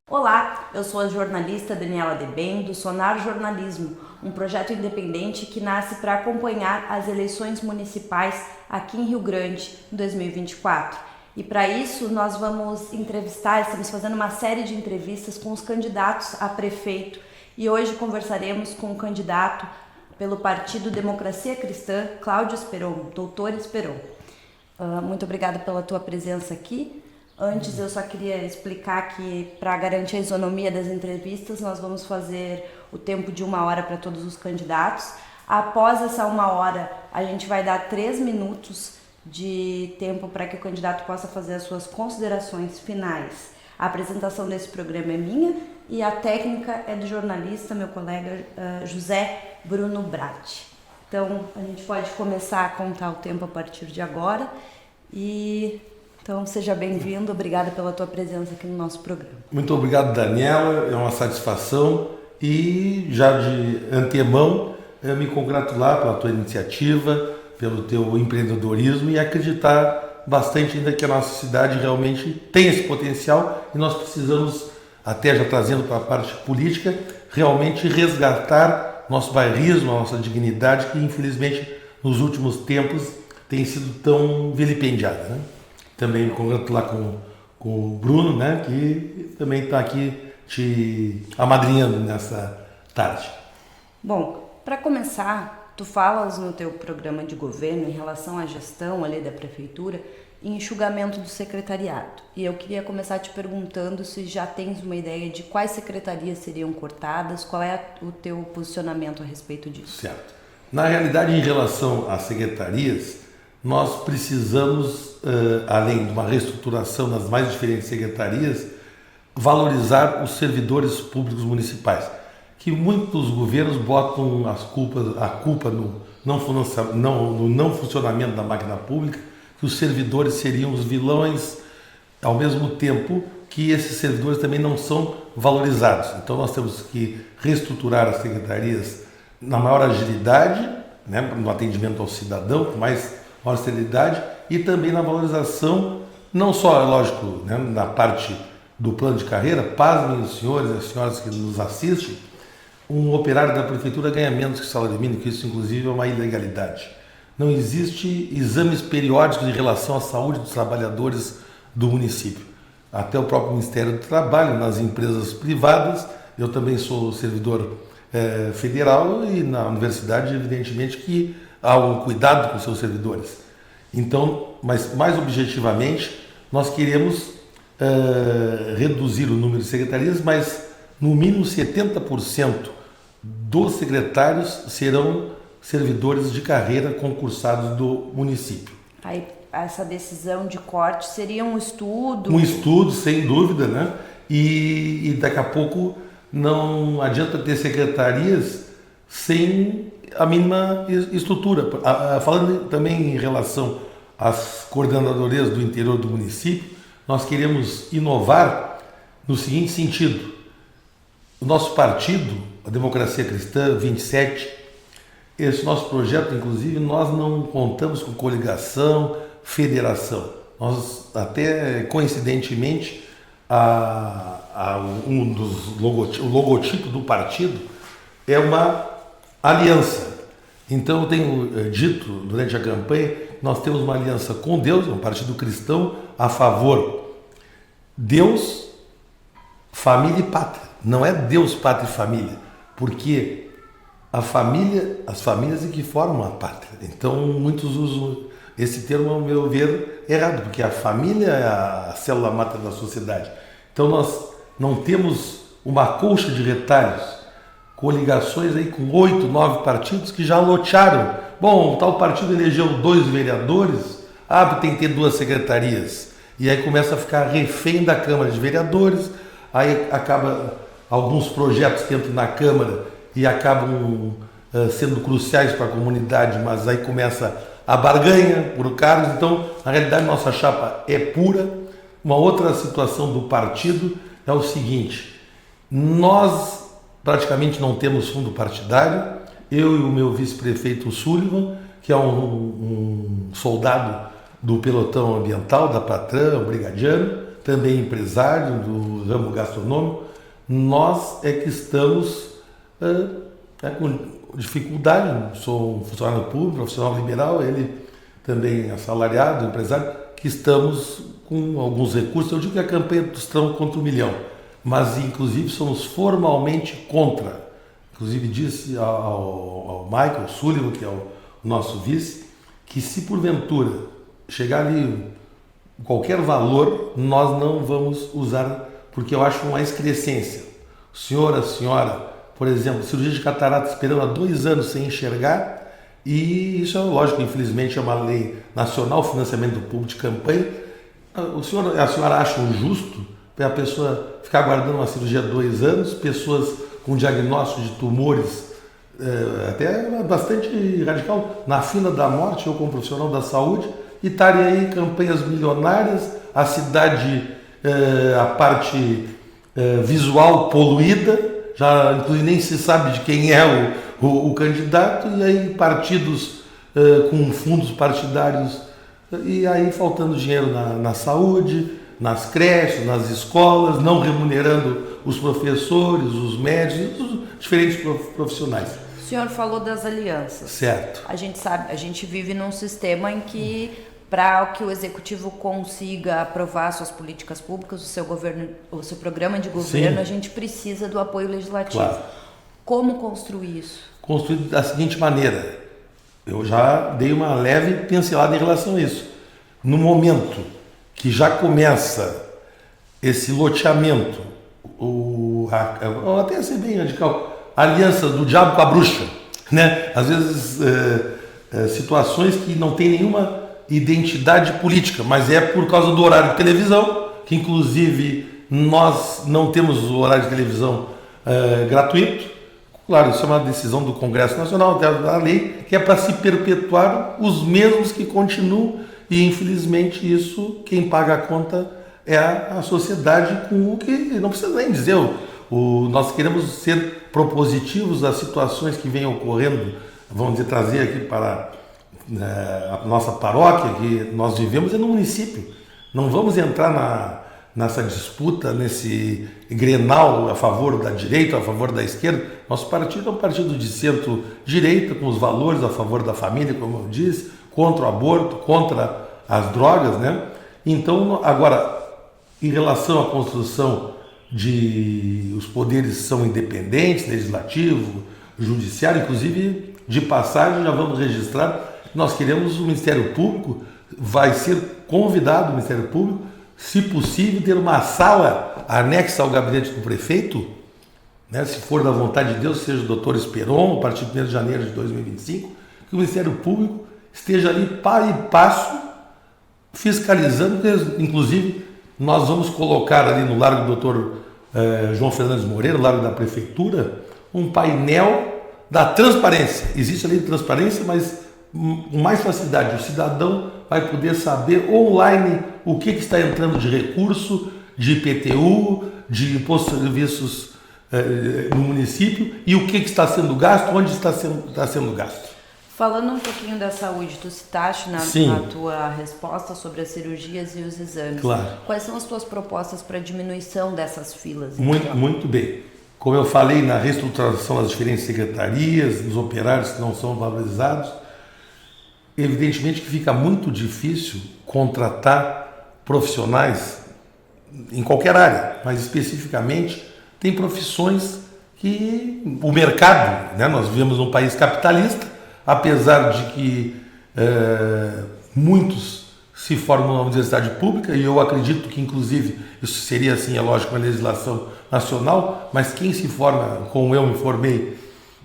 Olá, eu sou a jornalista Daniela Deben, do Sonar Jornalismo, um projeto independente que nasce para acompanhar as eleições municipais aqui em Rio Grande em 2024. E para isso nós vamos estamos fazendo uma série de entrevistas com os candidatos a prefeito e hoje conversaremos com o candidato pelo Partido Democracia Cristã, Cláudio Esperon, doutor Esperon. Muito obrigada pela tua presença aqui. Antes eu só queria explicar que para garantir a isonomia das entrevistas nós vamos fazer o tempo de 1 hora para todos os candidatos. Após essa 1 hora a gente vai dar 3 minutos de tempo para que o candidato possa fazer as suas considerações finais. A apresentação desse programa é minha e a técnica é do jornalista, meu colega José Bruno Bratti. Então a gente pode começar a contar o tempo a partir de agora Então, seja bem-vindo, obrigada pela tua presença aqui no nosso programa. Muito obrigado, Daniela, é uma satisfação e já de antemão me congratular pela tua iniciativa, pelo teu empreendedorismo e acreditar bastante ainda que a nossa cidade realmente tem esse potencial e nós precisamos, até já trazendo para a parte política, realmente resgatar nosso bairrismo, a nossa dignidade que infelizmente nos últimos tempos tem sido tão vilipendiada, né? Também me congratular com o Bruno, né, que também está aqui te amadrinhando nessa tarde. Bom, para começar, tu falas no teu programa de governo em relação à gestão ali da prefeitura e enxugamento do secretariado. E eu queria começar te perguntando se já tens uma ideia de quais secretarias seriam cortadas, qual é o teu posicionamento a respeito disso? Certo. Na realidade, em relação às secretarias, nós precisamos, além de uma reestruturação nas mais diferentes secretarias, valorizar os servidores públicos municipais, que muitos governos botam a culpa no não funcionamento da máquina pública, que os servidores seriam os vilões, ao mesmo tempo que esses servidores também não são valorizados. Então nós temos que reestruturar as secretarias na maior agilidade, né, no atendimento ao cidadão, com mais austeridade e também na valorização, não só, lógico, né, na parte do plano de carreira. Pasmem os senhores e as senhoras que nos assistem, um operário da prefeitura ganha menos que o salário mínimo, que isso inclusive é uma ilegalidade. Não existe exames periódicos em relação à saúde dos trabalhadores do município. Até o próprio Ministério do Trabalho, nas empresas privadas, eu também sou servidor federal e na universidade, evidentemente, que há um cuidado com seus servidores. Então, mas mais objetivamente, nós queremos reduzir o número de secretarias, mas no mínimo 70% dos secretários serão servidores de carreira concursados do município. Aí, essa decisão de corte seria um estudo? Um estudo, sem dúvida, né? E daqui a pouco não adianta ter secretarias sem a mínima estrutura. Falando também em relação às coordenadorias do interior do município, nós queremos inovar no seguinte sentido: o nosso partido, a Democracia Cristã 27, esse nosso projeto, inclusive, nós não contamos com coligação, federação. Nós, até coincidentemente, o logotipo do partido é uma aliança. Então eu tenho dito durante a campanha, nós temos uma aliança com Deus, um partido cristão a favor Deus, família e pátria. Não é Deus, pátria e família, porque as famílias é que formam a pátria. Então muitos usam esse termo, ao meu ver, errado, porque a família é a célula máter da sociedade. Então nós não temos uma colcha de retalhos, coligações aí com 8, 9 partidos que já lotearam. Bom, tal partido elegeu 2 vereadores, tem que ter 2 secretarias. E aí começa a ficar refém da Câmara de Vereadores, aí acaba alguns projetos que entram na Câmara e acabam sendo cruciais para a comunidade, mas aí começa a barganha por cargos. Então, na realidade, nossa chapa é pura. Uma outra situação do partido é o seguinte: nós praticamente não temos fundo partidário. Eu e o meu vice-prefeito Sullivan, que é um soldado do pelotão ambiental, da Patran, um brigadiano, também empresário do ramo gastronômico, nós é que estamos com dificuldade. Sou um funcionário público, profissional liberal, ele também assalariado, empresário, que estamos com alguns recursos. Eu digo que a campanha do Tostão contra o milhão, mas inclusive somos formalmente contra. Inclusive disse ao Michael Sullivan, que é o nosso vice, que se porventura chegar ali qualquer valor, nós não vamos usar, porque eu acho uma excrescência. O senhor, a senhora, por exemplo, cirurgia de catarata esperando há 2 anos sem enxergar, e isso é lógico, infelizmente é uma lei nacional, financiamento público de campanha. O senhor, a senhora acham justo a pessoa ficar aguardando uma cirurgia há 2 anos, pessoas com diagnóstico de tumores até bastante radical, na fila da morte, eu como profissional da saúde, e estarem aí campanhas milionárias, a cidade, a parte visual poluída, já inclusive nem se sabe de quem é o candidato, e aí partidos com fundos partidários, e aí faltando dinheiro na saúde, nas creches, nas escolas, não remunerando os professores, os médicos, os diferentes profissionais. O senhor falou das alianças. Certo. A gente sabe, a gente vive num sistema em que, para que o executivo consiga aprovar suas políticas públicas, o seu programa de governo, sim, a gente precisa do apoio legislativo. Claro. Como construir isso? Construir da seguinte maneira, eu já dei uma leve pincelada em relação a isso. No momento que já começa esse loteamento, até ser bem radical, a aliança do diabo com a bruxa, né? Às vezes situações que não tem nenhuma identidade política, mas é por causa do horário de televisão, que inclusive nós não temos o horário de televisão gratuito. Claro, isso é uma decisão do Congresso Nacional, da lei, que é para se perpetuar os mesmos que continuam, e infelizmente isso, quem paga a conta é a sociedade, com o que não precisa nem dizer. Nós queremos ser propositivos às situações que vêm ocorrendo, vamos dizer, trazer aqui para a nossa paróquia, que nós vivemos no município. Não vamos entrar nessa disputa, nesse grenal a favor da direita, a favor da esquerda. Nosso partido é um partido de centro-direita, com os valores a favor da família, como eu disse, contra o aborto, contra as drogas, né? Então, agora, em relação à construção os poderes são independentes, legislativo, judiciário, inclusive, de passagem, já vamos registrar, nós queremos o Ministério Público, vai ser convidado o Ministério Público, se possível, ter uma sala anexa ao gabinete do prefeito, né, se for da vontade de Deus, seja o doutor Esperon, a partir de 1º de janeiro de 2025, que o Ministério Público esteja ali para e passo, fiscalizando, inclusive nós vamos colocar ali no Largo do Doutor João Fernandes Moreira, no Largo da Prefeitura, um painel da transparência. Existe a lei de transparência, mas com mais facilidade, o cidadão vai poder saber online o que está entrando de recurso, de IPTU, de imposto de serviços no município, e o que está sendo gasto, onde está sendo gasto. Falando um pouquinho da saúde, tu citaste na tua resposta sobre as cirurgias e os exames. Claro. Quais são as tuas propostas para a diminuição dessas filas? Muito bem. Como eu falei, na reestruturação das diferentes secretarias, dos operários que não são valorizados, evidentemente que fica muito difícil contratar profissionais em qualquer área, mas especificamente tem profissões que o mercado, né, nós vivemos num país capitalista, apesar de que muitos se formam na universidade pública, e eu acredito que inclusive isso seria assim, é lógico, uma legislação nacional, mas quem se forma, como eu me formei,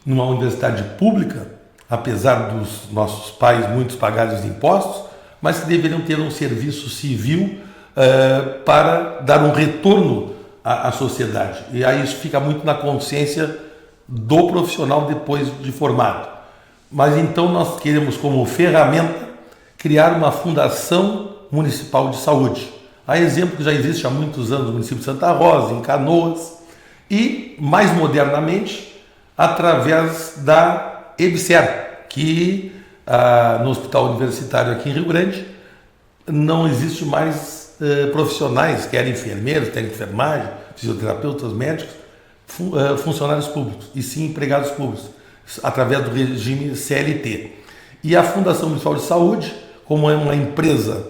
numa universidade pública, apesar dos nossos pais muitos pagarem os impostos, mas que deveriam ter um serviço civil para dar um retorno à sociedade. E aí isso fica muito na consciência do profissional depois de formado. Mas então nós queremos, como ferramenta, criar uma fundação municipal de saúde. Há exemplo que já existe há muitos anos no município de Santa Rosa, em Canoas, e mais modernamente, através da EBSER, que no Hospital Universitário aqui em Rio Grande não existe mais profissionais, quer enfermeiros, técnicos de enfermagem, fisioterapeutas, médicos, funcionários públicos, e sim empregados públicos, através do regime CLT. E a Fundação Municipal de Saúde, como é uma empresa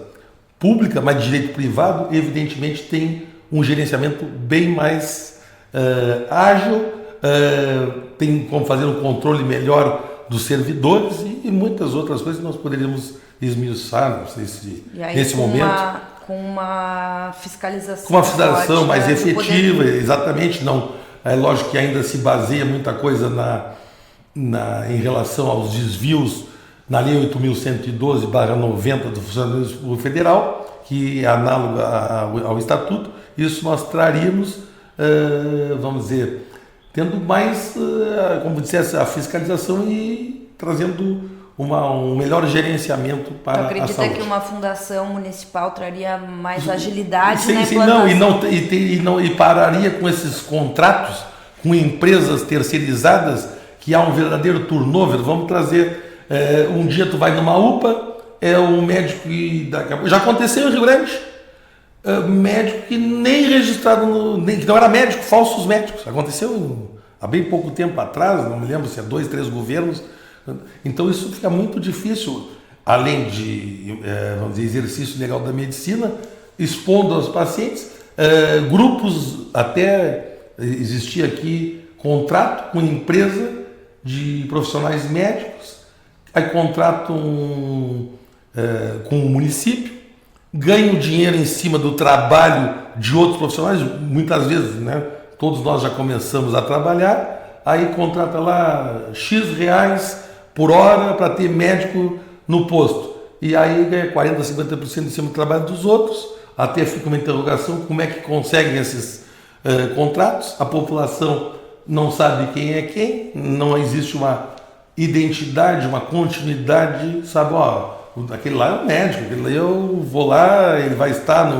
pública, mas de direito privado, evidentemente tem um gerenciamento bem mais ágil, tem como fazer um controle melhor dos servidores e muitas outras coisas que nós poderíamos esmiuçar, não sei se nesse momento. Com uma fiscalização. Com uma fiscalização forte, mais efetiva, poder... exatamente. Não, é lógico que ainda se baseia muita coisa em relação aos desvios na Lei 8.112/90 do Funcionalismo Federal, que é análoga ao Estatuto. Isso nós traríamos, vamos dizer, tendo mais, como dissesse, a fiscalização e trazendo um melhor gerenciamento para a saúde. Acredita que uma fundação municipal traria mais agilidade sim, na sim, implantação? E pararia com esses contratos com empresas terceirizadas, que há um verdadeiro turnover. Vamos trazer, um dia tu vai numa UPA, um médico que já aconteceu em Rio Grande, médico que nem registrado, que não era médico, falsos médicos. Aconteceu há bem pouco tempo atrás, não me lembro se é 2, 3 governos. Então isso fica muito difícil, além de, vamos dizer, exercício legal da medicina, expondo aos pacientes, grupos, até existia aqui contrato com empresa de profissionais médicos, aí contratam com o município, ganham dinheiro em cima do trabalho de outros profissionais, muitas vezes, né, todos nós já começamos a trabalhar, aí contrata lá X reais por hora para ter médico no posto. E aí ganha 40%, 50% em cima do trabalho dos outros. Até fica uma interrogação, como é que conseguem esses contratos? A população não sabe quem é quem, não existe uma identidade, uma continuidade, sabe, aquele lá é o médico, aquele lá eu vou lá, ele vai estar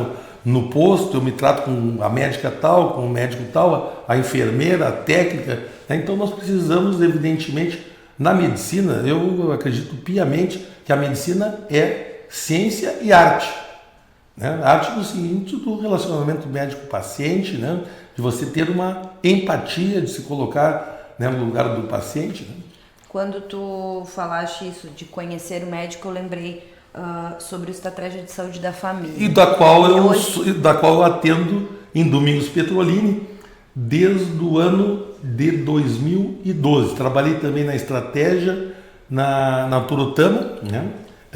no posto, eu me trato com a médica tal, com o médico tal, a enfermeira, a técnica. Então nós precisamos, evidentemente, na medicina, eu acredito piamente que a medicina é ciência e arte. Né? Arte no seguinte do relacionamento médico-paciente, né? De você ter uma empatia, de se colocar, né, no lugar do paciente. Né? Quando tu falaste isso de conhecer o médico, eu lembrei sobre a estratégia de saúde da família. E da qual eu atendo em Domingos Petrolini desde o ano de 2012. Trabalhei também na estratégia na Turutama, né?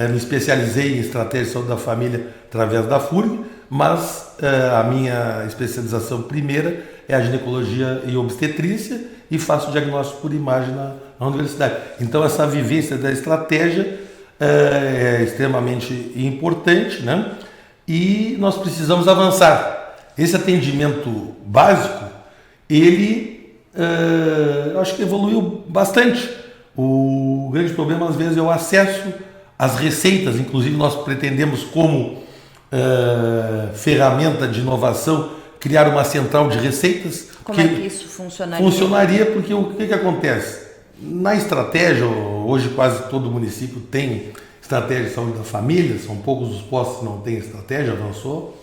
Me especializei em estratégia de saúde da família através da FURG, mas a minha especialização primeira é a ginecologia e obstetrícia e faço diagnóstico por imagem na universidade. Então essa vivência da estratégia é extremamente importante, né? E nós precisamos avançar. Esse atendimento básico, ele eu acho que evoluiu bastante. O grande problema às vezes é o acesso às receitas. Inclusive nós pretendemos, como ferramenta de inovação, criar uma central de receitas. Como é que isso funcionaria? Funcionaria porque o que acontece? Na estratégia, hoje quase todo município tem estratégia de saúde da família, são poucos os postos que não têm estratégia, avançou.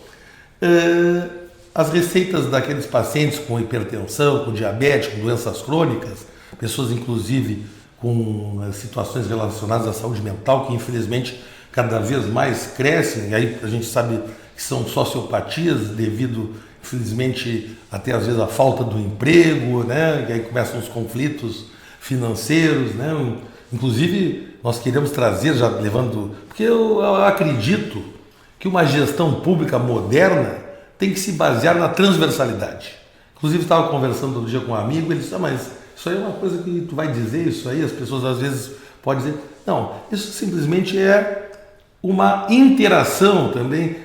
As receitas daqueles pacientes com hipertensão, com diabetes, com doenças crônicas, pessoas inclusive com situações relacionadas à saúde mental, que infelizmente cada vez mais crescem, e aí a gente sabe que são sociopatias devido, infelizmente, até às vezes a falta do emprego, né? E aí começam os conflitos financeiros, né? Inclusive nós queremos trazer, já levando, porque eu acredito que uma gestão pública moderna tem que se basear na transversalidade. Inclusive estava conversando outro dia com um amigo, ele disse, mas isso aí é uma coisa que tu vai dizer, isso aí as pessoas às vezes podem dizer, não, isso simplesmente é uma interação também,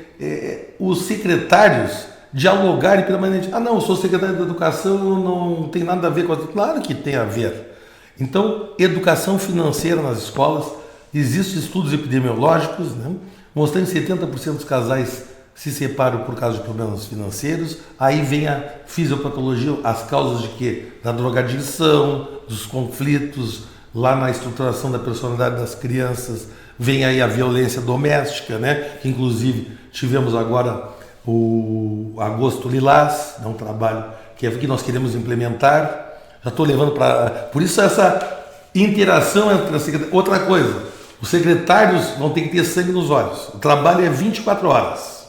os secretários dialogarem permanentemente. Não, eu sou secretário de educação, não tem nada a ver com a... Claro que tem a ver. Então, educação financeira nas escolas, existem estudos epidemiológicos, né, mostrando que 70% dos casais se separam por causa de problemas financeiros. Aí vem a fisiopatologia, as causas de quê? Da drogadição, dos conflitos, lá na estruturação da personalidade das crianças, vem aí a violência doméstica, né? Que inclusive tivemos agora o Agosto Lilás, é um trabalho que nós queremos implementar. Já estou levando para... Por isso essa interação entre a secretaria... Outra coisa, os secretários vão ter que ter sangue nos olhos. O trabalho é 24 horas.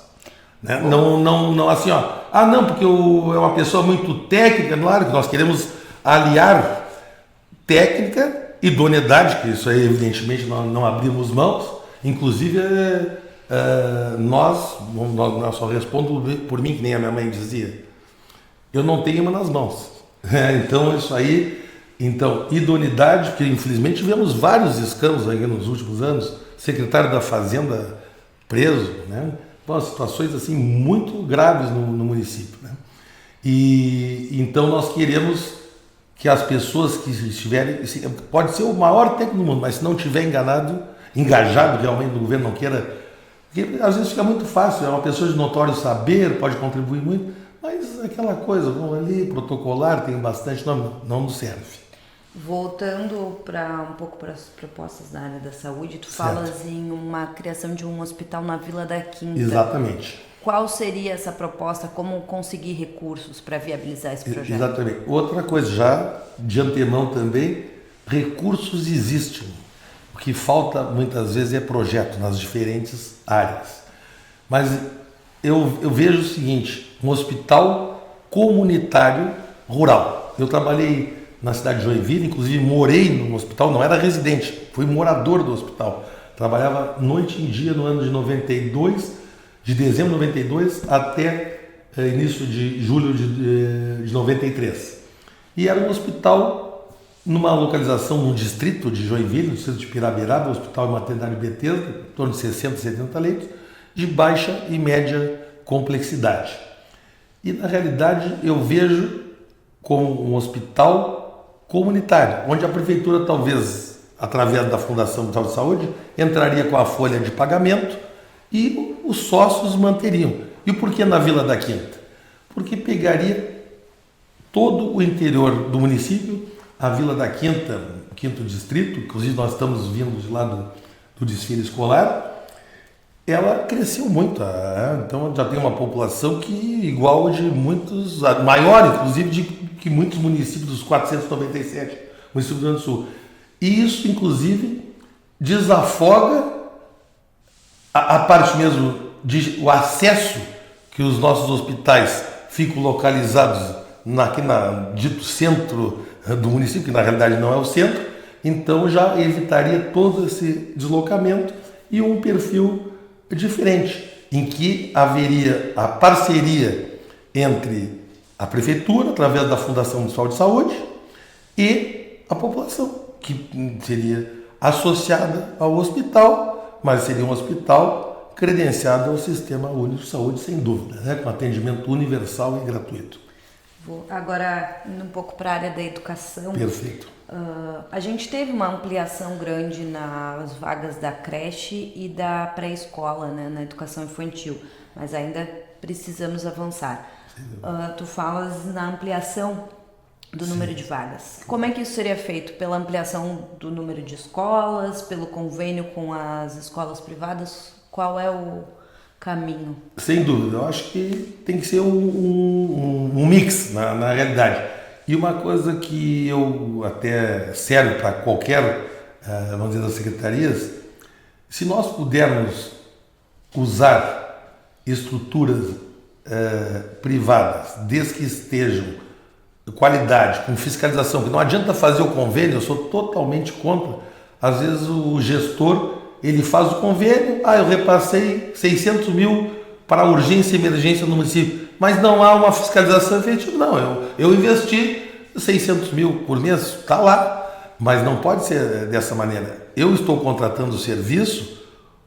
Né? Não assim, ó. Ah, não, porque é uma pessoa muito técnica. Claro que nós queremos aliar técnica, idoneidade, que isso aí evidentemente nós não abrimos mãos. Inclusive, nós só respondo por mim, que nem a minha mãe dizia. Eu não tenho uma nas mãos. Então, isso aí... Então, idoneidade, porque infelizmente tivemos vários escândalos aí nos últimos anos, secretário da Fazenda preso, né? Bom, situações assim muito graves no município, né? E então nós queremos que as pessoas que estiverem, pode ser o maior técnico do mundo, mas se não estiver engajado realmente no governo, não queira, porque às vezes fica muito fácil, é uma pessoa de notório saber, pode contribuir muito, mas aquela coisa, vamos ali, protocolar, tem bastante, não nos serve. Voltando um pouco para as propostas da área da saúde, tu falas em uma criação de um hospital na Vila da Quinta. Exatamente. Qual seria essa proposta? Como conseguir recursos para viabilizar esse projeto? Exatamente. Outra coisa, já de antemão também, recursos existem. O que falta muitas vezes é projeto nas diferentes áreas. Mas eu vejo o seguinte, um hospital comunitário rural. Eu trabalhei na cidade de Joinville, inclusive morei no hospital, não era residente, fui morador do hospital. Trabalhava noite e dia no ano de 92, de dezembro de 92 até início de julho de 93. E era um hospital numa localização no distrito de Joinville, no distrito de Pirabiraba, o Hospital e Maternidade Betesda, em torno de 60, 70 leitos, de baixa e média complexidade. E na realidade eu vejo como um hospital comunitário, onde a prefeitura talvez, através da Fundação Municipal de Saúde, entraria com a folha de pagamento e os sócios manteriam. E por que na Vila da Quinta? Porque pegaria todo o interior do município, a Vila da Quinta, o 5º distrito, inclusive nós estamos vindo de lá do desfile escolar, ela cresceu muito, então já tem uma população que igual de muitos, maior inclusive que muitos municípios dos 497 municípios do Rio Grande do Sul. E isso, inclusive, desafoga a parte mesmo o acesso que os nossos hospitais ficam localizados aqui na dito centro do município, que na realidade não é o centro, então já evitaria todo esse deslocamento e um perfil diferente, em que haveria a parceria entre a prefeitura, através da Fundação Municipal de Saúde, e a população, que seria associada ao hospital, mas seria um hospital credenciado ao Sistema Único de Saúde, sem dúvida, né? Com atendimento universal e gratuito. Vou agora indo um pouco para a área da educação. Perfeito. A gente teve uma ampliação grande nas vagas da creche e da pré-escola, né, na educação infantil, mas ainda precisamos avançar. Tu falas na ampliação do número de vagas. Como é que isso seria feito? Pela ampliação do número de escolas, pelo convênio com as escolas privadas? Qual é o caminho? Sem dúvida, eu acho que tem que ser um mix na realidade. E uma coisa que eu até serve para qualquer, vamos dizer, das secretarias, se nós pudermos usar estruturas privadas, desde que estejam qualidade, com fiscalização, que não adianta fazer o convênio, eu sou totalmente contra. Às vezes o gestor, ele faz o convênio, eu repassei 600 mil para urgência e emergência no município, mas não há uma fiscalização efetiva. Não, eu investi 600 mil por mês, está lá, mas não pode ser dessa maneira. Eu estou contratando o serviço,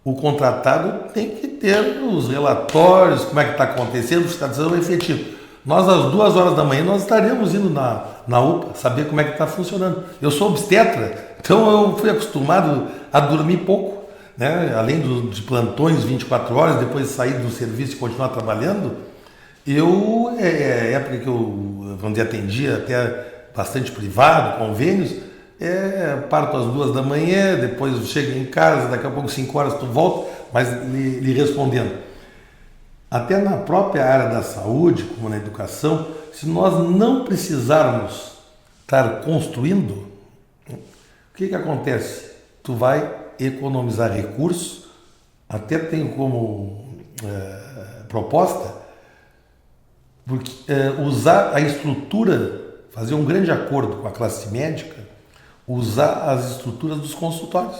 o contratado tem que ter os relatórios, como é que está acontecendo, fiscalização efetiva. Nós, às 2 horas da manhã, nós estaremos indo na UPA, saber como é que está funcionando. Eu sou obstetra, então eu fui acostumado a dormir pouco, né? Além de plantões 24 horas, depois de sair do serviço e continuar trabalhando, época que eu, vamos dizer, atendia até bastante privado, convênios, parto às 2 da manhã, depois chego em casa, daqui a pouco 5 horas tu volta, mas lhe respondendo. até na própria área da saúde, como na educação, se nós não precisarmos estar construindo, o que acontece? Tu vai economizar recursos, até tem como proposta, porque usar a estrutura, fazer um grande acordo com a classe médica, usar as estruturas dos consultórios.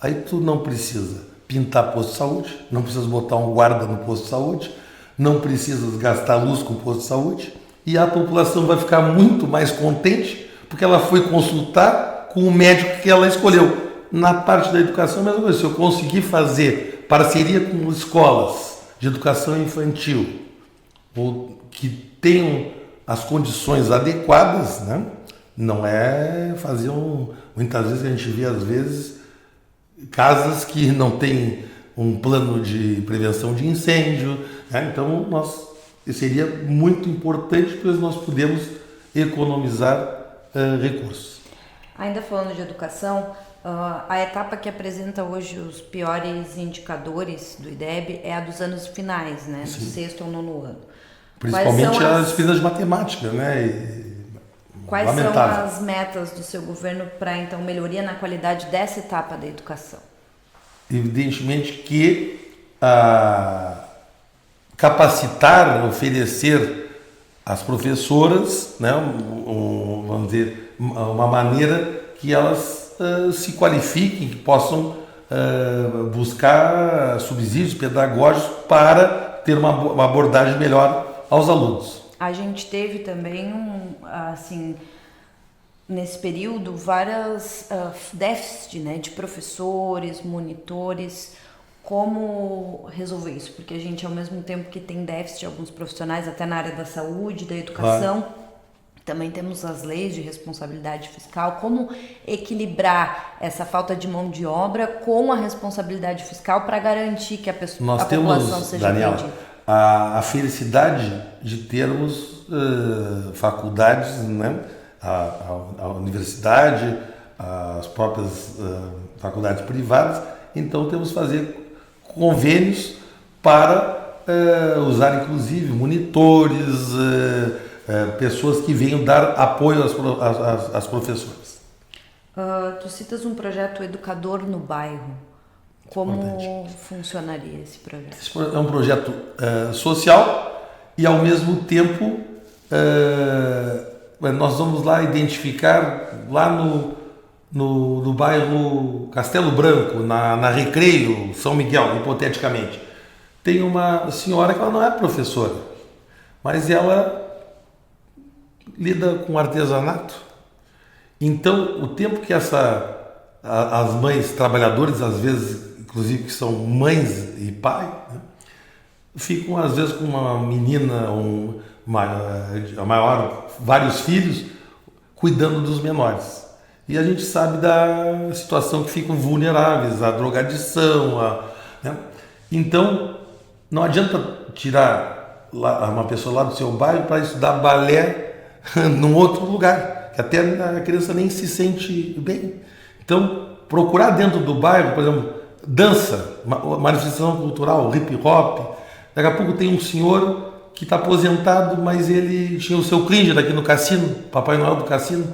Aí tu não precisa pintar posto de saúde, não precisa botar um guarda no posto de saúde, não precisa gastar luz com o posto de saúde, e a população vai ficar muito mais contente porque ela foi consultar com o médico que ela escolheu. Na parte da educação, a mesma coisa. Se eu conseguir fazer parceria com escolas de educação infantil, ou que tenham as condições adequadas, né? Não é fazer muitas vezes a gente vê, às vezes, casas que não têm um plano de prevenção de incêndio, né? Então, seria muito importante, pois nós podemos economizar recursos. Ainda falando de educação, a etapa que apresenta hoje os piores indicadores do IDEB é a dos anos finais, né? Do sexto ao nono ano. Principalmente as disciplinas de matemática, né? Quais são as metas do seu governo para, então, melhoria na qualidade dessa etapa da educação? Evidentemente que capacitar, oferecer às professoras, né, vamos dizer, uma maneira que elas se qualifiquem, que possam buscar subsídios pedagógicos para ter uma abordagem melhor aos alunos. A gente teve também, nesse período, várias déficits, né, de professores, monitores. Como resolver isso? Porque a gente, ao mesmo tempo que tem déficit de alguns profissionais, até na área da saúde, da educação, também temos as leis de responsabilidade fiscal. Como equilibrar essa falta de mão de obra com a responsabilidade fiscal para garantir que a população seja Daniela, atendida? A felicidade de termos faculdades, né? A universidade, as próprias faculdades privadas. Então temos que fazer convênios para usar inclusive monitores, pessoas que venham dar apoio às professoras. Tu citas um projeto Educador no Bairro. Como funcionaria esse projeto? Esse é um projeto social e, ao mesmo tempo, nós vamos lá identificar, lá no bairro Castelo Branco, na Recreio, São Miguel, hipoteticamente, tem uma senhora que ela não é professora, mas ela lida com artesanato. Então, o tempo que as mães trabalhadoras, às vezes, inclusive que são mães e pai, né, ficam às vezes com uma menina, a maior, vários filhos, cuidando dos menores. E a gente sabe da situação que ficam vulneráveis, à drogadição, né? Então, não adianta tirar uma pessoa lá do seu bairro para estudar balé num outro lugar, que até a criança nem se sente bem. Então, procurar dentro do bairro, por exemplo, dança, manifestação cultural, hip hop. Daqui a pouco tem um senhor que está aposentado, mas ele tinha o seu Cringer aqui no cassino, Papai Noel do cassino,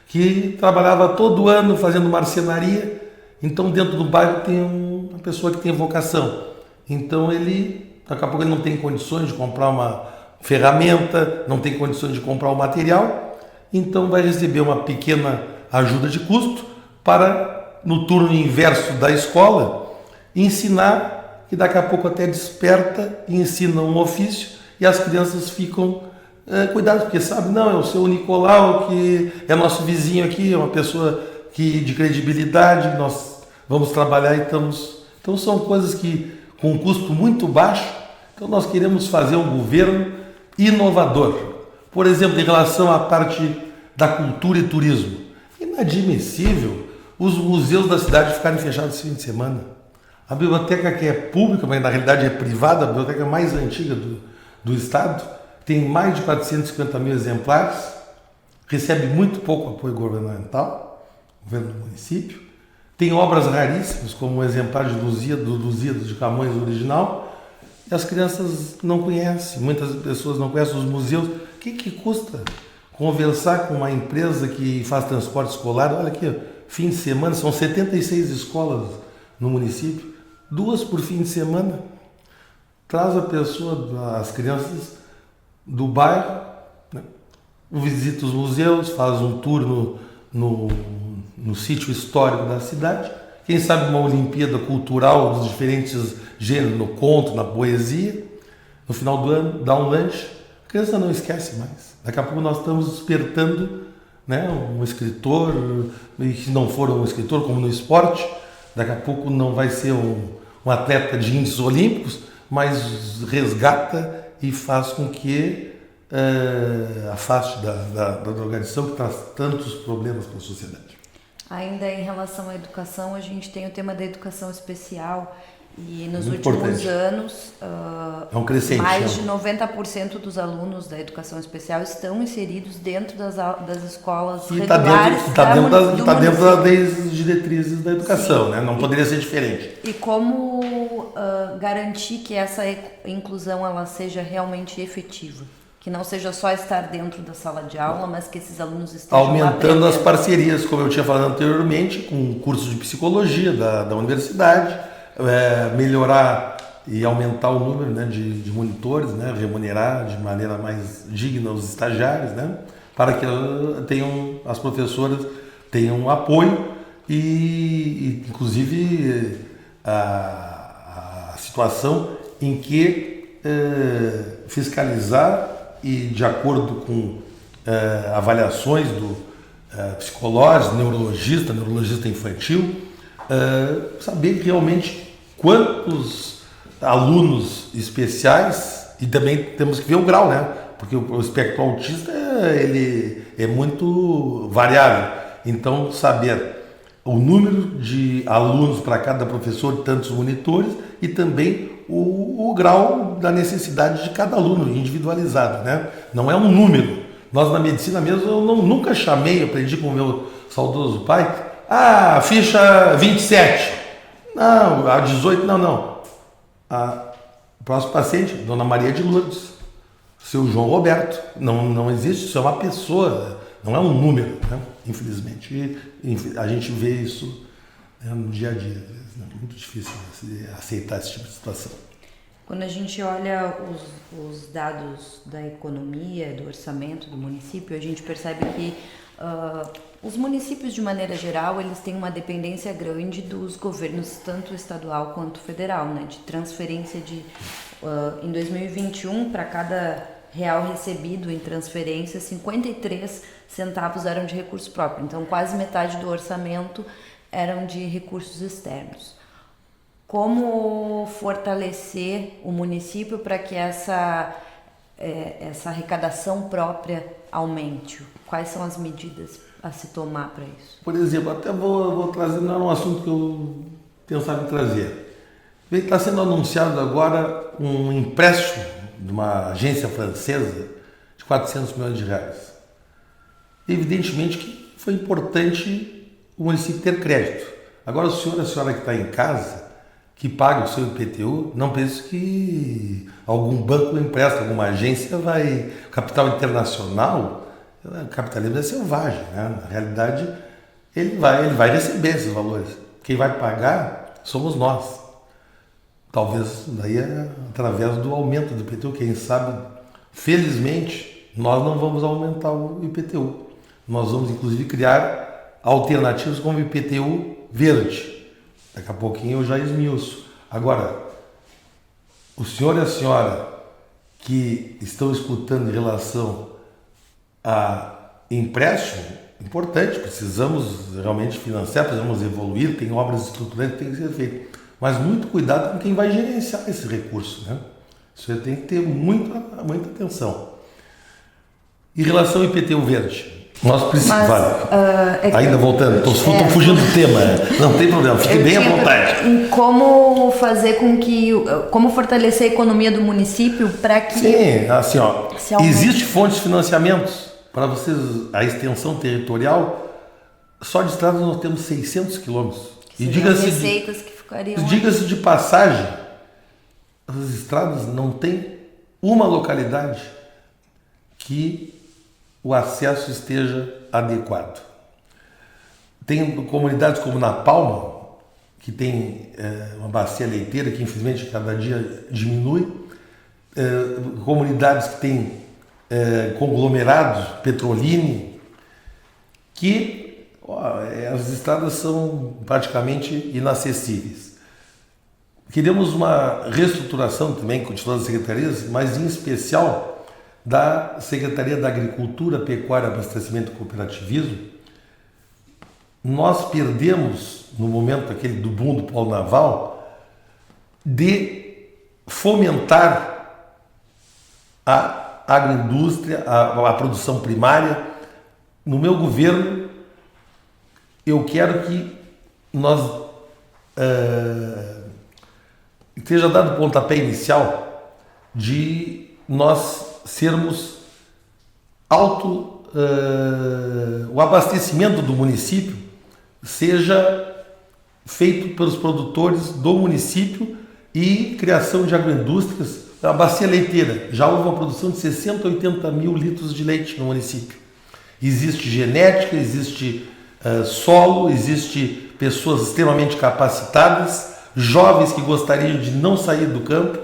que trabalhava todo ano fazendo marcenaria. Então dentro do bairro tem uma pessoa que tem vocação. Então daqui a pouco ele não tem condições de comprar uma ferramenta, não tem condições de comprar o material, então vai receber uma pequena ajuda de custo para, no turno inverso da escola, ensinar, que daqui a pouco até desperta e ensina um ofício e as crianças ficam cuidadas, porque sabe, não, é o seu Nicolau, que é nosso vizinho aqui, é uma pessoa de credibilidade, nós vamos trabalhar e estamos... Então são coisas que, com um custo muito baixo, então nós queremos fazer um governo inovador. Por exemplo, em relação à parte da cultura e turismo, inadmissível os museus da cidade ficarem fechados esse fim de semana. A biblioteca, que é pública, mas na realidade é privada, a biblioteca mais antiga do estado, tem mais de 450 mil exemplares, recebe muito pouco apoio governamental, governo do município, tem obras raríssimas, como o exemplar do Lusíadas de Camões original. E as crianças não conhecem, muitas pessoas não conhecem os museus. O que custa conversar com uma empresa que faz transporte escolar? Olha aqui, fim de semana, são 76 escolas no município, 2 por fim de semana. Traz a pessoa, as crianças do bairro, né? Visita os museus, faz um tour no sítio histórico da cidade. Quem sabe uma Olimpíada cultural dos diferentes gêneros, no conto, na poesia. No final do ano, dá um lanche. A criança não esquece mais. Daqui a pouco nós estamos despertando, né, um escritor, e se não for um escritor, como no esporte, daqui a pouco não vai ser um atleta de índices olímpicos, mas resgata e faz com que afaste da organização que traz tantos problemas para a sociedade. Ainda em relação à educação, a gente tem o tema da educação especial e nos Muito últimos importante. anos É um crescente, mais de 90% dos alunos da educação especial estão inseridos dentro das escolas E está regulares dentro, do das município. leis diretrizes da educação, né? Não poderia ser diferente. E como garantir que essa inclusão ela seja realmente efetiva? Que não seja só estar dentro da sala de aula, mas que esses alunos estejam Aumentando as aprendendo. parcerias, como eu tinha falado anteriormente, com cursos de psicologia da universidade, melhorar e aumentar o número, né, de monitores, né, remunerar de maneira mais digna os estagiários, né, para que as professoras tenham apoio e inclusive a situação em que fiscalizar e de acordo com avaliações do psicológico, neurologista infantil, saber realmente quantos alunos especiais, e também temos que ver o grau, né? Porque o espectro autista ele é muito variável. Então, saber o número de alunos para cada professor, tantos monitores, e também o grau da necessidade de cada aluno, individualizado, né? Não é um número. Nós na medicina mesmo, eu nunca chamei, aprendi com o meu saudoso pai, ficha 27. Não, a 18, não. O próximo paciente, Dona Maria de Lourdes, seu João Roberto. Não existe, isso é uma pessoa, não é um número, né? Infelizmente, a gente vê isso, né, no dia a dia. Né? É muito difícil aceitar esse tipo de situação. Quando a gente olha os dados da economia, do orçamento do município, a gente percebe que os municípios, de maneira geral, eles têm uma dependência grande dos governos, tanto estadual quanto federal, né? De transferência em 2021, para cada real recebido em transferência, 53 centavos eram de recurso próprio. Então, quase metade do orçamento eram de recursos externos. Como fortalecer o município para que essa arrecadação própria aumente? Quais são as medidas a se tomar para isso? Por exemplo, até vou trazer, não era um assunto que eu pensava em trazer. Está sendo anunciado agora um empréstimo de uma agência francesa de 400 milhões de reais. Evidentemente que foi importante o município ter crédito. Agora, o senhor e a senhora que está em casa, que paga o seu IPTU, não pense que algum banco empresta, alguma agência vai... Capital internacional, o capitalismo é selvagem, né? Na realidade, ele vai receber esses valores. Quem vai pagar somos nós. Talvez daí através do aumento do IPTU, quem sabe, felizmente, nós não vamos aumentar o IPTU. Nós vamos, inclusive, criar alternativas como o IPTU verde. Daqui a pouquinho eu já esmiuço. Agora, o senhor e a senhora que estão escutando em relação a empréstimo, importante, precisamos realmente financiar, precisamos evoluir, tem obras estruturantes que têm que ser feitas. Mas muito cuidado com quem vai gerenciar esse recurso, né? Isso tem que ter muita atenção. Em relação ao IPTU verde, nós precisamos... Ainda voltando, estou fugindo do tema, não tem problema, fique bem à vontade. Como fortalecer a economia do município para que... Sim, assim, existe fontes de financiamentos para vocês, a extensão territorial, só de estrada nós temos 600 quilômetros. E diga-se receitas que ficariam... Diga-se de passagem, as estradas não tem uma localidade que o acesso esteja adequado. Tem comunidades como na Palma, que tem uma bacia leiteira que infelizmente cada dia diminui, comunidades que têm conglomerados, Petrolina, que as estradas são praticamente inacessíveis. Queremos uma reestruturação também com todas as secretarias, mas em especial da Secretaria da Agricultura, Pecuária, Abastecimento e Cooperativismo. Nós perdemos, no momento aquele do boom do polo naval, de fomentar a agroindústria, a produção primária. No meu governo, eu quero que nós seja dado o pontapé inicial de nós sermos o abastecimento do município seja feito pelos produtores do município e criação de agroindústrias. A bacia leiteira, já houve uma produção de 60, 80 mil litros de leite no município. Existe genética, existe solo, existe pessoas extremamente capacitadas, jovens que gostariam de não sair do campo.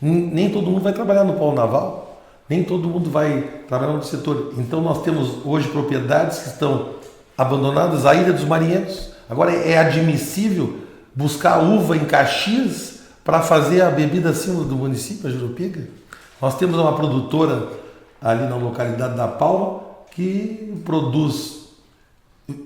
Nem todo mundo vai trabalhar no polo naval, nem todo mundo vai trabalhar no setor. Então nós temos hoje propriedades que estão abandonadas, a Ilha dos Marinheiros. Agora é admissível buscar uva em Caxias para fazer a bebida acima do município, a Jurupiga. Nós temos uma produtora ali na localidade da Palma que produz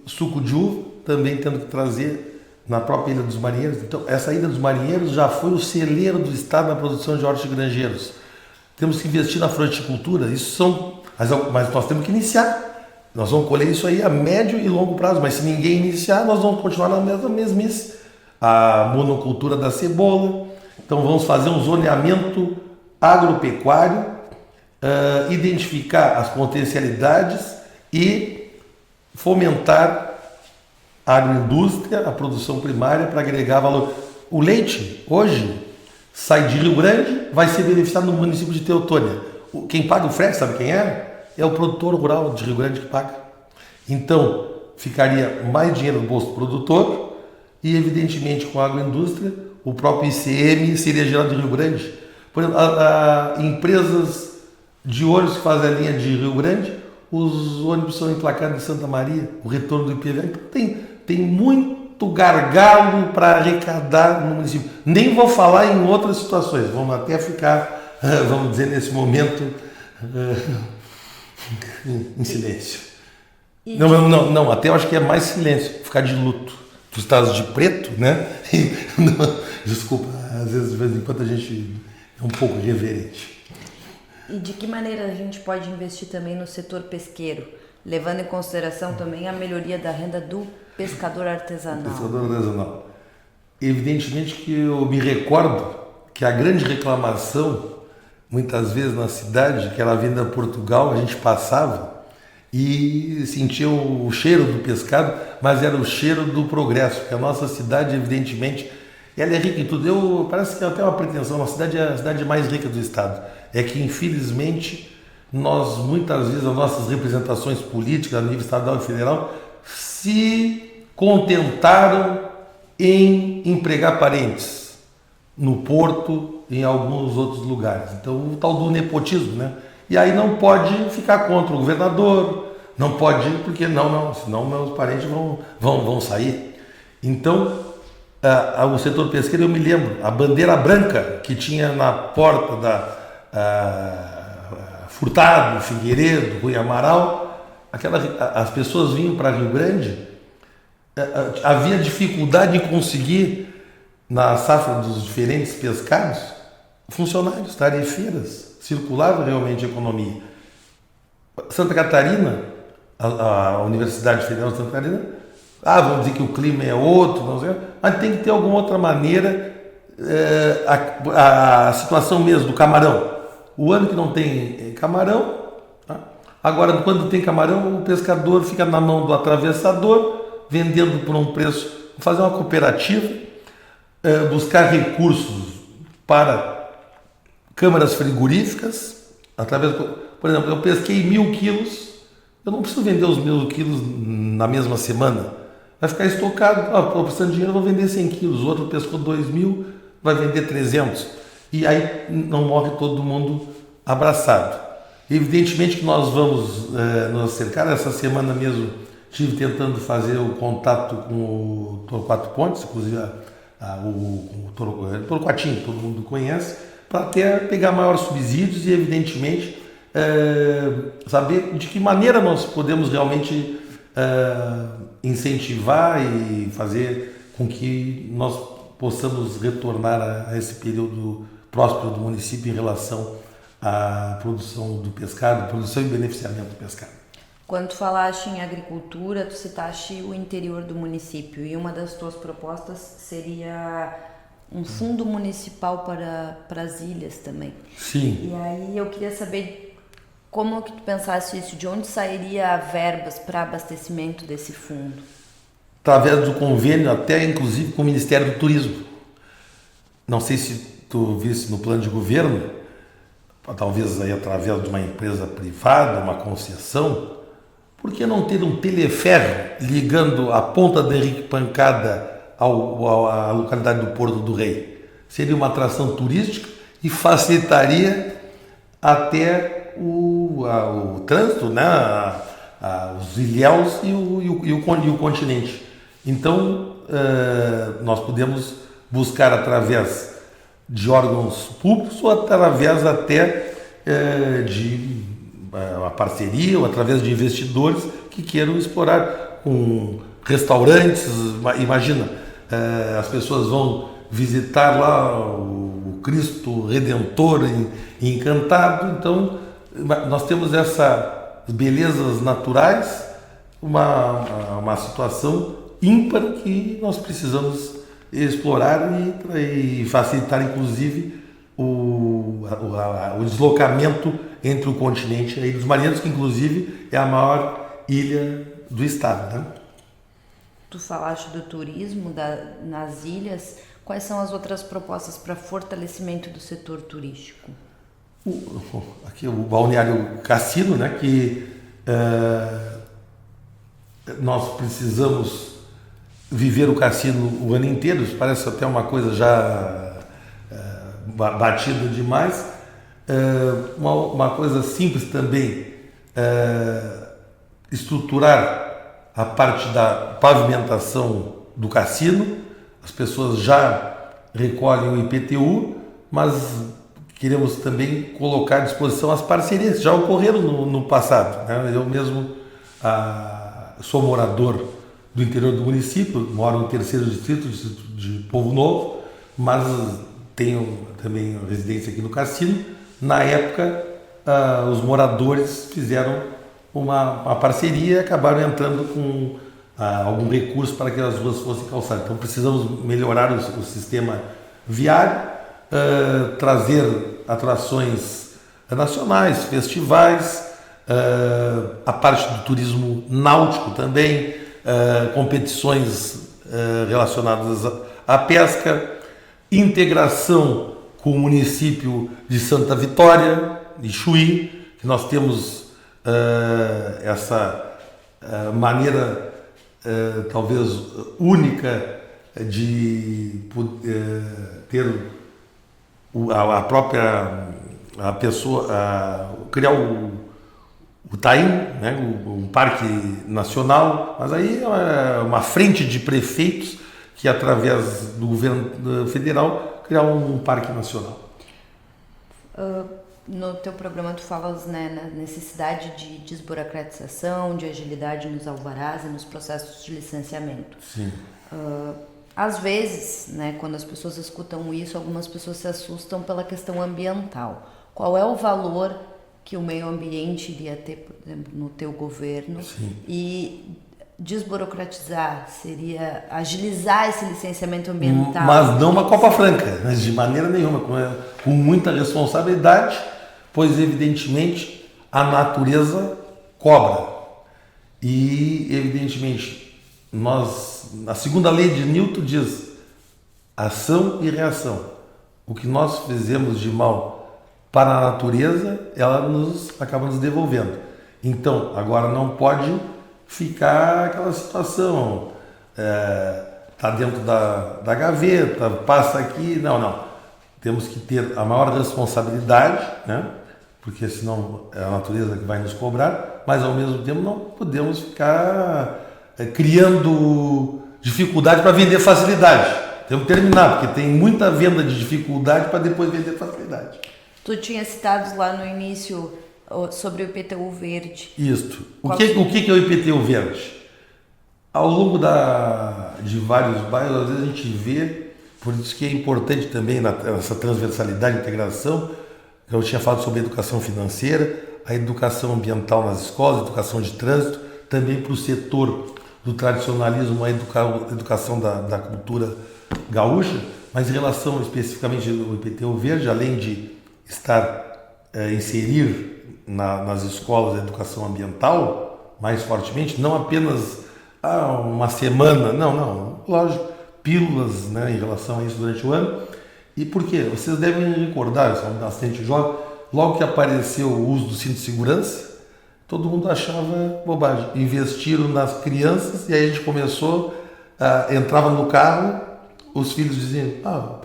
suco de uva, também tendo que trazer na própria Ilha dos Marinheiros. Então, essa Ilha dos Marinheiros já foi o celeiro do estado na produção de hortigranjeiros. Temos que investir na fruticultura, mas nós temos que iniciar. Nós vamos colher isso aí a médio e longo prazo, mas se ninguém iniciar, nós vamos continuar na mesma mesmice. A monocultura da cebola. Então vamos fazer um zoneamento agropecuário, identificar as potencialidades e fomentar a agroindústria, a produção primária para agregar valor. O leite, hoje, sai de Rio Grande, vai ser beneficiado no município de Teutônia. Quem paga o frete, sabe quem é? É o produtor rural de Rio Grande que paga. Então, ficaria mais dinheiro no bolso do produtor e, evidentemente, com a agroindústria, o próprio ICM seria gerado em Rio Grande. Por exemplo, empresas de ônibus que fazem a linha de Rio Grande, os ônibus são emplacados em Santa Maria, o retorno do IPVA. Então, tem muito gargalo para arrecadar no município. Nem vou falar em outras situações, vamos até ficar, vamos dizer, nesse momento, em silêncio. Não, até eu acho que é mais silêncio, ficar de luto. Tu estás de preto, né? Desculpa, às vezes, de vez em quando a gente é um pouco irreverente. E de que maneira a gente pode investir também no setor pesqueiro, levando em consideração também a melhoria da renda do pescador artesanal? Evidentemente que eu me recordo que a grande reclamação, muitas vezes na cidade, que era vinda a Portugal, a gente passava e sentia o cheiro do pescado, mas era o cheiro do progresso, porque a nossa cidade, evidentemente, ela é rica em tudo. Parece que até uma pretensão, a cidade é a cidade mais rica do estado. É que, infelizmente, nós, muitas vezes, as nossas representações políticas, a nível estadual e federal, se contentaram em empregar parentes no Porto, em alguns outros lugares. Então, o tal do nepotismo, né? E aí não pode ficar contra o governador, não pode, porque senão meus parentes vão sair. Então, o setor pesqueiro, eu me lembro, a bandeira branca que tinha na porta da Furtado, Figueiredo, Rui Amaral, as pessoas vinham para Rio Grande, havia dificuldade em conseguir, na safra dos diferentes pescados, funcionários, tarefeiras, circulava realmente a economia. Santa Catarina, a Universidade Federal de Santa Catarina, vamos dizer que o clima é outro, não sei, mas tem que ter alguma outra maneira, a situação mesmo do camarão. O ano que não tem camarão, agora quando tem camarão, o pescador fica na mão do atravessador, vendendo por um preço, fazer uma cooperativa, buscar recursos para câmaras frigoríficas, por exemplo, eu pesquei 1.000 quilos, eu não preciso vender os 1.000 quilos na mesma semana, vai ficar estocado, estou precisando de dinheiro, eu vou vender 100 quilos, o outro pescou 2.000, vai vender 300, e aí não morre todo mundo abraçado. Evidentemente que nós vamos nos cercar. Essa semana mesmo estive tentando fazer o contato com o Torquato Pontes, inclusive o Torquatinho, todo mundo conhece, para até pegar maiores subsídios e, evidentemente, saber de que maneira nós podemos realmente incentivar e fazer com que nós possamos retornar a esse período próspero do município em relação à produção do pescado, produção e beneficiamento do pescado. Quando tu falaste em agricultura, tu citaste o interior do município, e uma das tuas propostas seria um fundo municipal para as ilhas também. Sim. E aí eu queria saber como que tu pensaste isso, de onde sairia verbas para abastecimento desse fundo? Através do convênio, até inclusive com o Ministério do Turismo. Não sei se tu viste no plano de governo, talvez aí através de uma empresa privada, uma concessão, por que não ter um teleferro ligando a Ponta da Henrique Pancada à localidade do Porto do Rei? Seria uma atração turística e facilitaria até o trânsito, né? Os ilhéus e o continente. Então, nós podemos buscar através de órgãos públicos ou através até de uma parceria ou através de investidores que queiram explorar com restaurantes. Imagina, as pessoas vão visitar lá o Cristo Redentor encantado. Então, nós temos essas belezas naturais, uma situação ímpar que nós precisamos explorar e facilitar, inclusive, o deslocamento entre o continente e a Ilha dos Marinheiros, que inclusive é a maior ilha do estado, né? Tu falaste do turismo nas ilhas. Quais são as outras propostas para fortalecimento do setor turístico? Aqui o Balneário Cassino, né, que nós precisamos viver o cassino o ano inteiro. Isso parece até uma coisa já batida demais. Uma coisa simples também, estruturar a parte da pavimentação do cassino. As pessoas já recolhem o IPTU, mas queremos também colocar à disposição as parcerias que já ocorreram no passado, né? Eu mesmo sou morador do interior do município, moro no 3º distrito de Povo Novo, mas tenho também residência aqui no Cassino. Na época, os moradores fizeram uma parceria e acabaram entrando com algum recurso para que as ruas fossem calçadas. Então precisamos melhorar o sistema viário, trazer atrações nacionais, festivais, a parte do turismo náutico também, competições relacionadas à pesca, integração com o município de Santa Vitória, de Chuí, que nós temos essa maneira talvez única de ter a própria pessoa criar o TAIM, né, um parque nacional, mas aí é uma frente de prefeitos que, através do governo federal, criar um parque nacional. No teu programa tu falas, né, na necessidade de desburocratização, de agilidade nos alvarás e nos processos de licenciamento. Sim. Às vezes, né, quando as pessoas escutam isso, algumas pessoas se assustam pela questão ambiental. Qual é o valor que o meio ambiente iria ter, por exemplo, no teu governo? Sim. E desburocratizar seria agilizar esse licenciamento ambiental? Mas não uma Copa Franca, de maneira nenhuma, com muita responsabilidade, pois evidentemente a natureza cobra. E evidentemente a segunda lei de Newton diz ação e reação. O que nós fizemos de mal para a natureza, ela acaba nos devolvendo. Então, agora não pode ficar aquela situação, tá dentro da gaveta, passa aqui, não. Temos que ter a maior responsabilidade, né? Porque senão é a natureza que vai nos cobrar, mas ao mesmo tempo não podemos ficar criando dificuldade para vender facilidade. Temos que terminar, porque tem muita venda de dificuldade para depois vender facilidade. Tu tinha citado lá no início sobre o IPTU verde. Isso. O que é o IPTU verde? Ao longo de vários bairros, às vezes a gente vê, por isso que é importante também nessa transversalidade e integração, eu tinha falado sobre a educação financeira, a educação ambiental nas escolas, a educação de trânsito, também para o setor do tradicionalismo, a educação da cultura gaúcha, mas em relação especificamente ao IPTU verde, além de inserir nas escolas a educação ambiental mais fortemente, não apenas uma semana, não, lógico, pílulas, né, em relação a isso durante o ano. E por quê? Vocês devem recordar, são bastante jovens, logo que apareceu o uso do cinto de segurança, todo mundo achava bobagem. Investiram nas crianças e aí a gente começou, entrava no carro, os filhos diziam,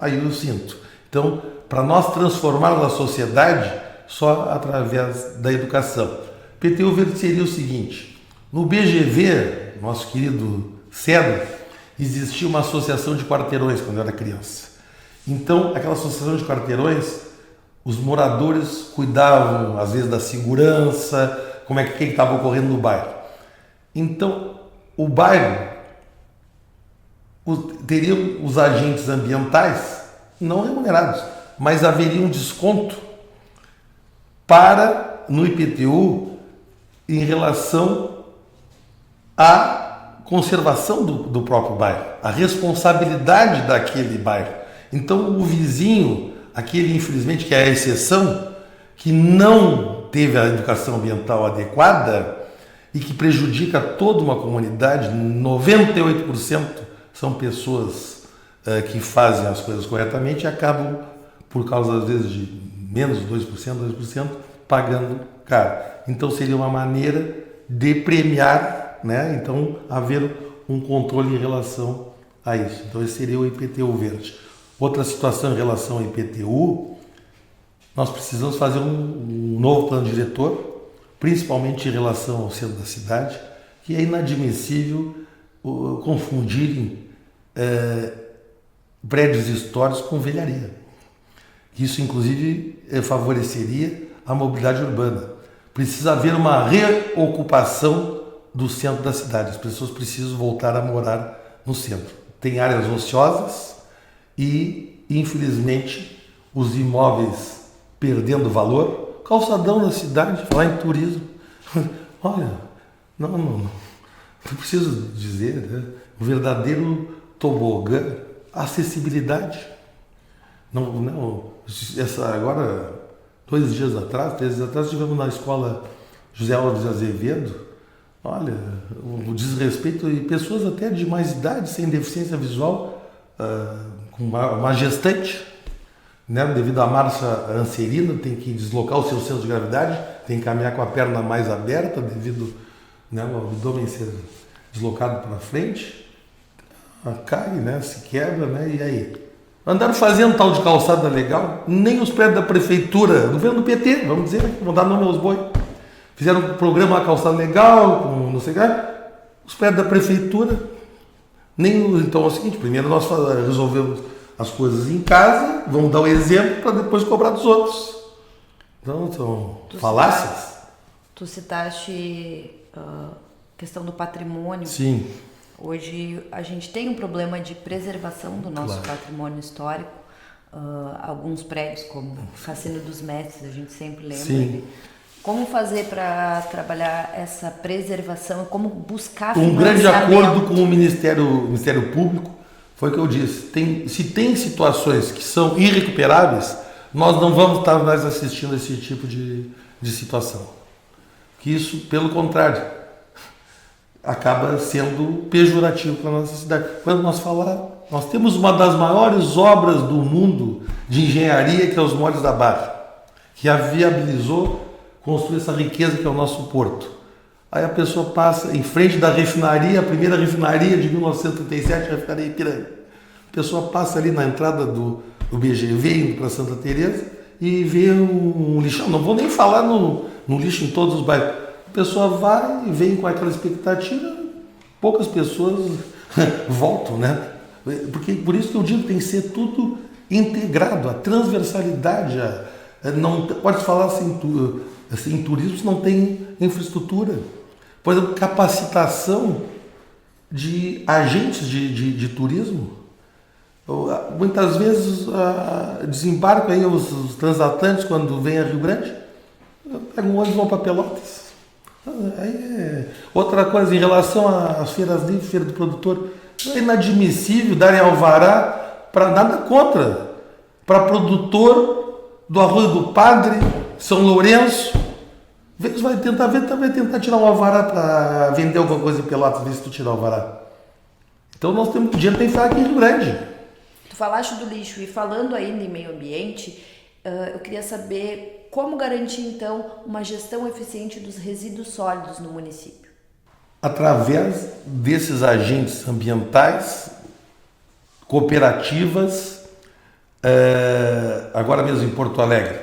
aí o cinto. Então, para nós transformarmos a sociedade, só através da educação. IPTU verde seria o seguinte, no BGV, nosso querido Cedro, existia uma associação de quarteirões quando eu era criança. Então, aquela associação de quarteirões, os moradores cuidavam, às vezes, da segurança, como é que estava ocorrendo no bairro. Então, o bairro teria os agentes ambientais não remunerados, mas haveria um desconto no IPTU em relação à conservação do próprio bairro, a responsabilidade daquele bairro. Então, o vizinho, aquele infelizmente que é a exceção, que não teve a educação ambiental adequada e que prejudica toda uma comunidade, 98% são pessoas que fazem as coisas corretamente e acabam, por causa às vezes de menos 2%, pagando caro. Então, seria uma maneira de premiar, né? Então, haver um controle em relação a isso. Então, esse seria o IPTU verde. Outra situação em relação ao IPTU, nós precisamos fazer um novo plano diretor, principalmente em relação ao centro da cidade, que é inadmissível confundirem prédios históricos com velharia. Isso, inclusive, favoreceria a mobilidade urbana. Precisa haver uma reocupação do centro da cidade. As pessoas precisam voltar a morar no centro. Tem áreas ociosas e, infelizmente, os imóveis perdendo valor. Calçadão na cidade, falar em turismo. Olha, não preciso dizer, né? O verdadeiro tobogã, acessibilidade. Agora, 3 dias atrás, estivemos na escola José Alves de Azevedo. Olha, o desrespeito, e pessoas até de mais idade, sem deficiência visual, com uma gestante, né, devido à marcha anserina, tem que deslocar o seu centro de gravidade, tem que caminhar com a perna mais aberta, devido, né, ao abdômen ser deslocado para frente, cai, né, se quebra, né, e aí? Andaram fazendo tal de calçada legal, nem os prédios da prefeitura, governo do PT, vamos dizer, vão dar nome aos boi. Fizeram um programa, uma calçada legal, com não sei o que, os prédios da prefeitura, então é o seguinte, primeiro nós resolvemos as coisas em casa, vamos dar o exemplo para depois cobrar dos outros. Então, são falácias. Tu citaste questão do patrimônio. Sim. Hoje a gente tem um problema de preservação do nosso patrimônio histórico. Alguns prédios, como Cassino dos Mestres, a gente sempre lembra. Sim. Como fazer para trabalhar essa preservação? Como buscar um grande acordo com o Ministério Público, foi o que eu disse. Se tem situações que são irrecuperáveis, nós não vamos estar mais assistindo a esse tipo de situação. Que isso, pelo contrário, acaba sendo pejorativo para a nossa cidade. Quando nós temos uma das maiores obras do mundo de engenharia, que é os Moles da Barra, que a viabilizou construir essa riqueza que é o nosso porto. Aí a pessoa passa em frente da refinaria, a primeira refinaria de 1937, a refinaria Ipiranga. A pessoa passa ali na entrada do BGV, indo para Santa Teresa, e vê um lixão. Não vou nem falar no lixo em todos os bairros. A pessoa vai e vem com aquela expectativa, poucas pessoas voltam, né? Por isso que eu digo que tem que ser tudo integrado, a transversalidade. Não pode falar assim, em turismo não tem infraestrutura. Por exemplo, capacitação de agentes de turismo. Muitas vezes desembarcam aí os transatlantes quando vêm a Rio Grande, pegam um ônibus e vão para Pelotas. Outra coisa, em relação às feiras livres, feira do produtor, é inadmissível darem alvará para nada contra, para produtor do Arroio do Padre, São Lourenço. Vai tentar tirar um alvará para vender alguma coisa em Pelotas, ver se tu tira o alvará. Então nós temos, o dinheiro tem que ficar aqui em Rio Grande. Tu falaste do lixo e falando ainda em meio ambiente, eu queria saber como garantir então uma gestão eficiente dos resíduos sólidos no município. Através desses agentes ambientais, cooperativas, agora mesmo em Porto Alegre,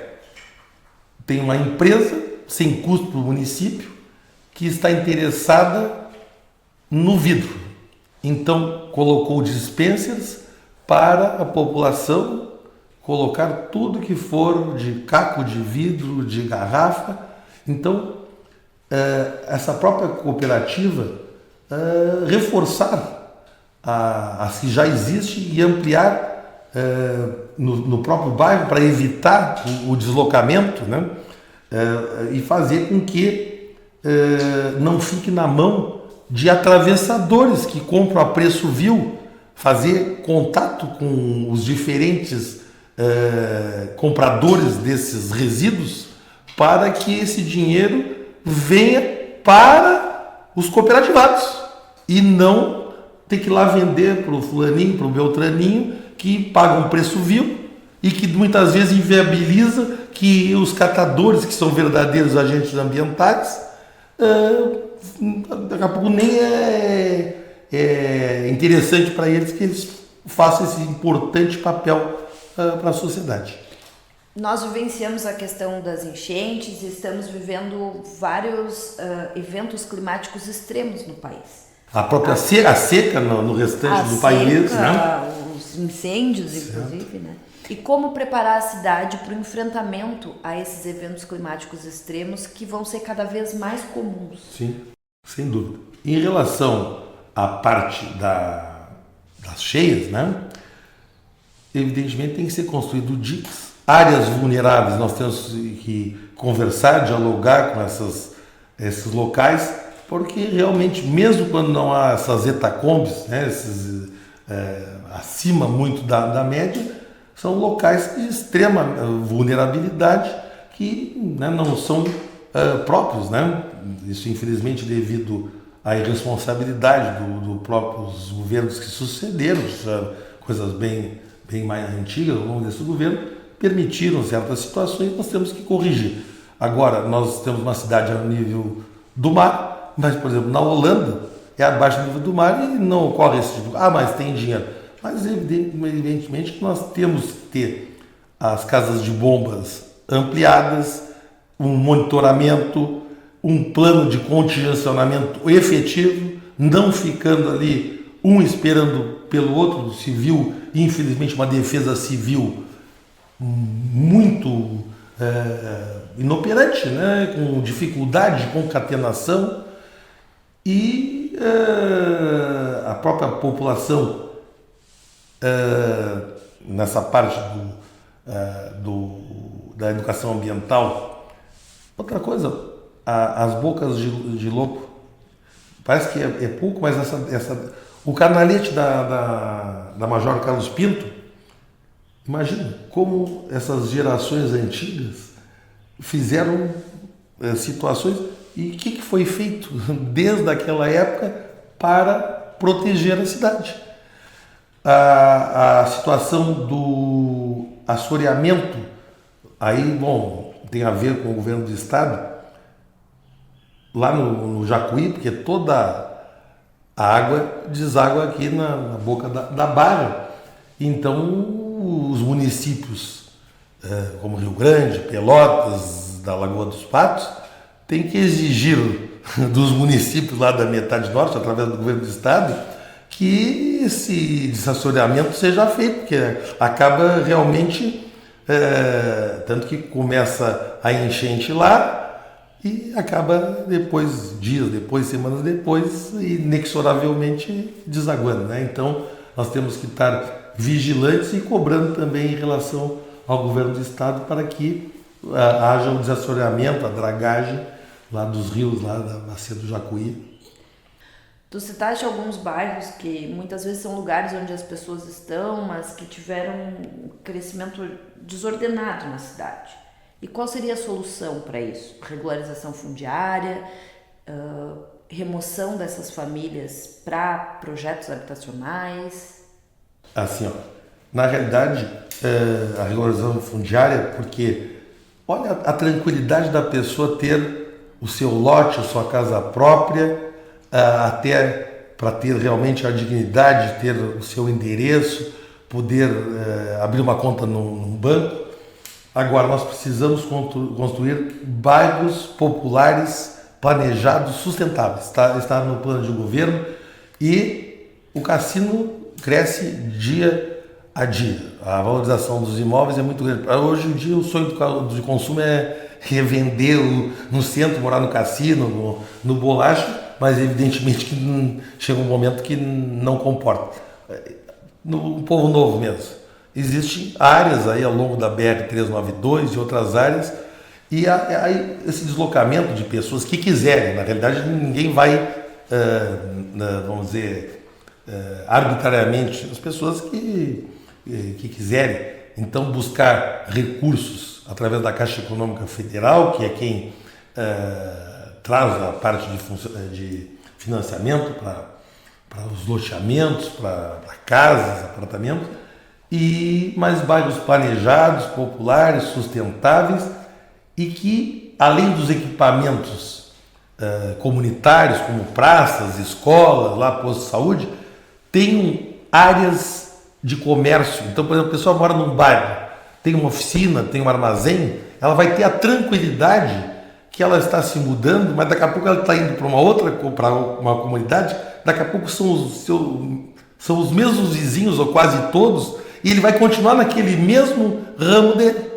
tem uma empresa sem custo para o município que está interessada no vidro. Então, colocou dispensers para a população colocar tudo que for de caco de vidro, de garrafa. Então, essa própria cooperativa reforçar as que já existe e ampliar no próprio bairro para evitar o deslocamento, né? E fazer com que não fique na mão de atravessadores que compram a preço vil, fazer contato com os diferentes compradores desses resíduos para que esse dinheiro venha para os cooperativados e não ter que ir lá vender para o fulaninho, para o beltraninho, que paga um preço vil e que muitas vezes inviabiliza que os catadores, que são verdadeiros agentes ambientais, daqui a pouco nem é interessante para eles que eles façam esse importante papel para a sociedade. Nós vivenciamos a questão das enchentes e estamos vivendo vários eventos climáticos extremos no país. A própria seca no restante do país, né? Os incêndios, certo. Inclusive, né? E como preparar a cidade para o enfrentamento a esses eventos climáticos extremos que vão ser cada vez mais comuns? Sim, sem dúvida. Em relação à parte das cheias, né? Evidentemente tem que ser construído diques, áreas vulneráveis. Nós temos que conversar, dialogar com esses locais, porque realmente, mesmo quando não há essas hetacombes, né, acima muito da média, são locais de extrema vulnerabilidade que, né, não são próprios, né? Isso, infelizmente, devido à irresponsabilidade dos próprios governos que sucederam, coisas bem mais antigas ao longo desse governo, permitiram certas situações que nós temos que corrigir. Agora, nós temos uma cidade a nível do mar, mas, por exemplo, na Holanda é abaixo do nível do mar e não ocorre esse tipo. Mas tem dinheiro. Mas, evidentemente, que nós temos que ter as casas de bombas ampliadas, um monitoramento, um plano de contingenciamento efetivo, não ficando ali um esperando pelo outro, civil, infelizmente uma defesa civil muito inoperante, né? Com dificuldade de concatenação e a própria população nessa parte da educação ambiental. Outra coisa, as bocas de lobo, parece que é pouco, mas o canalete da Major Carlos Pinto, imagina como essas gerações antigas fizeram situações e o que foi feito desde aquela época para proteger a cidade. A situação do assoreamento, aí, bom, tem a ver com o governo do estado, lá no Jacuí, porque toda a água deságua aqui na boca da barra. Então, os municípios como Rio Grande, Pelotas, da Lagoa dos Patos, têm que exigir dos municípios lá da metade norte, através do governo do estado, que esse desassoreamento seja feito, porque acaba realmente, tanto que começa a enchente lá e acaba depois, dias depois, semanas depois, inexoravelmente desaguando, né? Então, nós temos que estar vigilantes e cobrando também em relação ao governo do estado para que haja um desassoreamento, a dragagem lá dos rios, lá da bacia do Jacuí. Tu citaste alguns bairros que muitas vezes são lugares onde as pessoas estão, mas que tiveram um crescimento desordenado na cidade. E qual seria a solução para isso? Regularização fundiária, remoção dessas famílias para projetos habitacionais? Assim, na realidade, a regularização fundiária, porque olha a tranquilidade da pessoa ter o seu lote, a sua casa própria, até para ter realmente a dignidade de ter o seu endereço, poder abrir uma conta num banco. Agora, nós precisamos construir bairros populares planejados, sustentáveis. Está no plano de governo e o cassino cresce dia a dia. A valorização dos imóveis é muito grande. Hoje em dia, o sonho do consumo é revender no centro, morar no cassino, no bolacho, mas evidentemente que chega um momento que não comporta. No Povo Novo mesmo. Existem áreas aí ao longo da BR-392 e outras áreas, e aí esse deslocamento de pessoas que quiserem, na realidade ninguém vai, vamos dizer, arbitrariamente, as pessoas que quiserem, então buscar recursos através da Caixa Econômica Federal, que é quem traz a parte de financiamento para os loteamentos, para casas, apartamentos, e mais bairros planejados, populares, sustentáveis e que, além dos equipamentos comunitários, como praças, escolas, lá postos de saúde, tenham áreas de comércio. Então, por exemplo, a pessoa mora num bairro, tem uma oficina, tem um armazém, ela vai ter a tranquilidade que ela está se mudando, mas daqui a pouco ela está indo para uma comunidade, daqui a pouco são os mesmos vizinhos, ou quase todos, e ele vai continuar naquele mesmo ramo dele.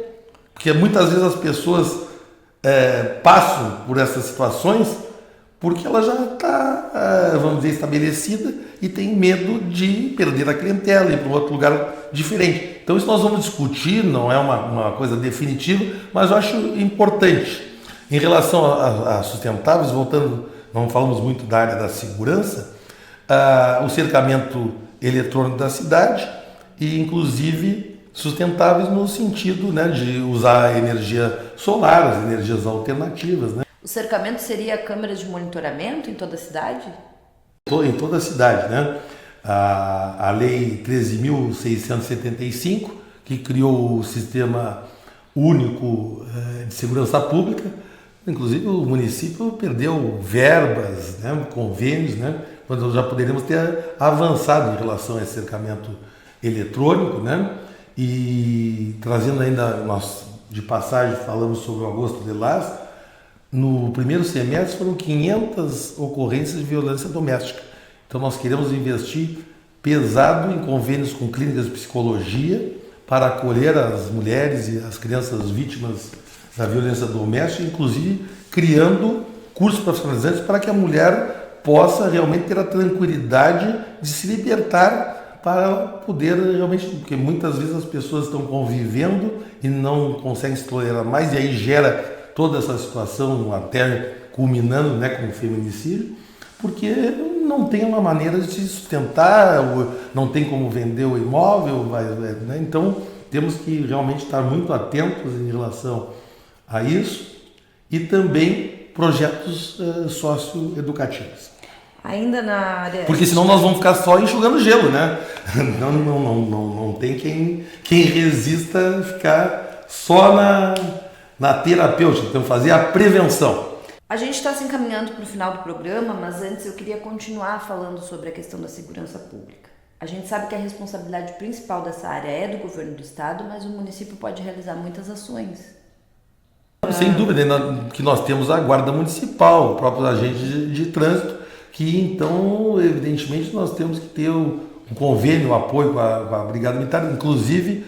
Porque muitas vezes as pessoas passam por essas situações porque ela já está, vamos dizer, estabelecida e tem medo de perder a clientela e ir para um outro lugar diferente. Então isso nós vamos discutir, não é uma coisa definitiva, mas eu acho importante. Em relação a sustentáveis, voltando, não falamos muito da área da segurança, o cercamento eletrônico da cidade e, inclusive, sustentáveis no sentido, né, de usar energia solar, as energias alternativas. Né? O cercamento seria câmeras de monitoramento em toda a cidade? Em toda a cidade, né? A Lei 13.675, que criou o Sistema Único de Segurança Pública, inclusive o município perdeu verbas, né, convênios, né, quando já poderíamos ter avançado em relação a esse cercamento eletrônico, né, e trazendo ainda, nós de passagem falamos sobre o Agosto Lilás, no primeiro semestre foram 500 ocorrências de violência doméstica. Então nós queremos investir pesado em convênios com clínicas de psicologia para acolher as mulheres e as crianças vítimas da violência doméstica, inclusive criando cursos profissionalizantes para que a mulher possa realmente ter a tranquilidade de se libertar para poder realmente, porque muitas vezes as pessoas estão convivendo e não conseguem se tolerar mais, e aí gera toda essa situação até culminando, né, com o feminicídio, porque não tem uma maneira de se sustentar, não tem como vender o imóvel, né? Então temos que realmente estar muito atentos em relação a isso e também projetos socioeducativos. Ainda na área... Porque senão nós vamos ficar só enxugando gelo, né? Não tem quem resista a ficar só na terapêutica, temos que fazer a prevenção. A gente está se encaminhando para o final do programa, mas antes eu queria continuar falando sobre a questão da segurança pública. A gente sabe que a responsabilidade principal dessa área é do governo do estado, mas o município pode realizar muitas ações. Sem dúvida, que nós temos a guarda municipal, o próprio agente de trânsito, que então, evidentemente, nós temos que ter um convênio, um apoio com a Brigada Militar, inclusive,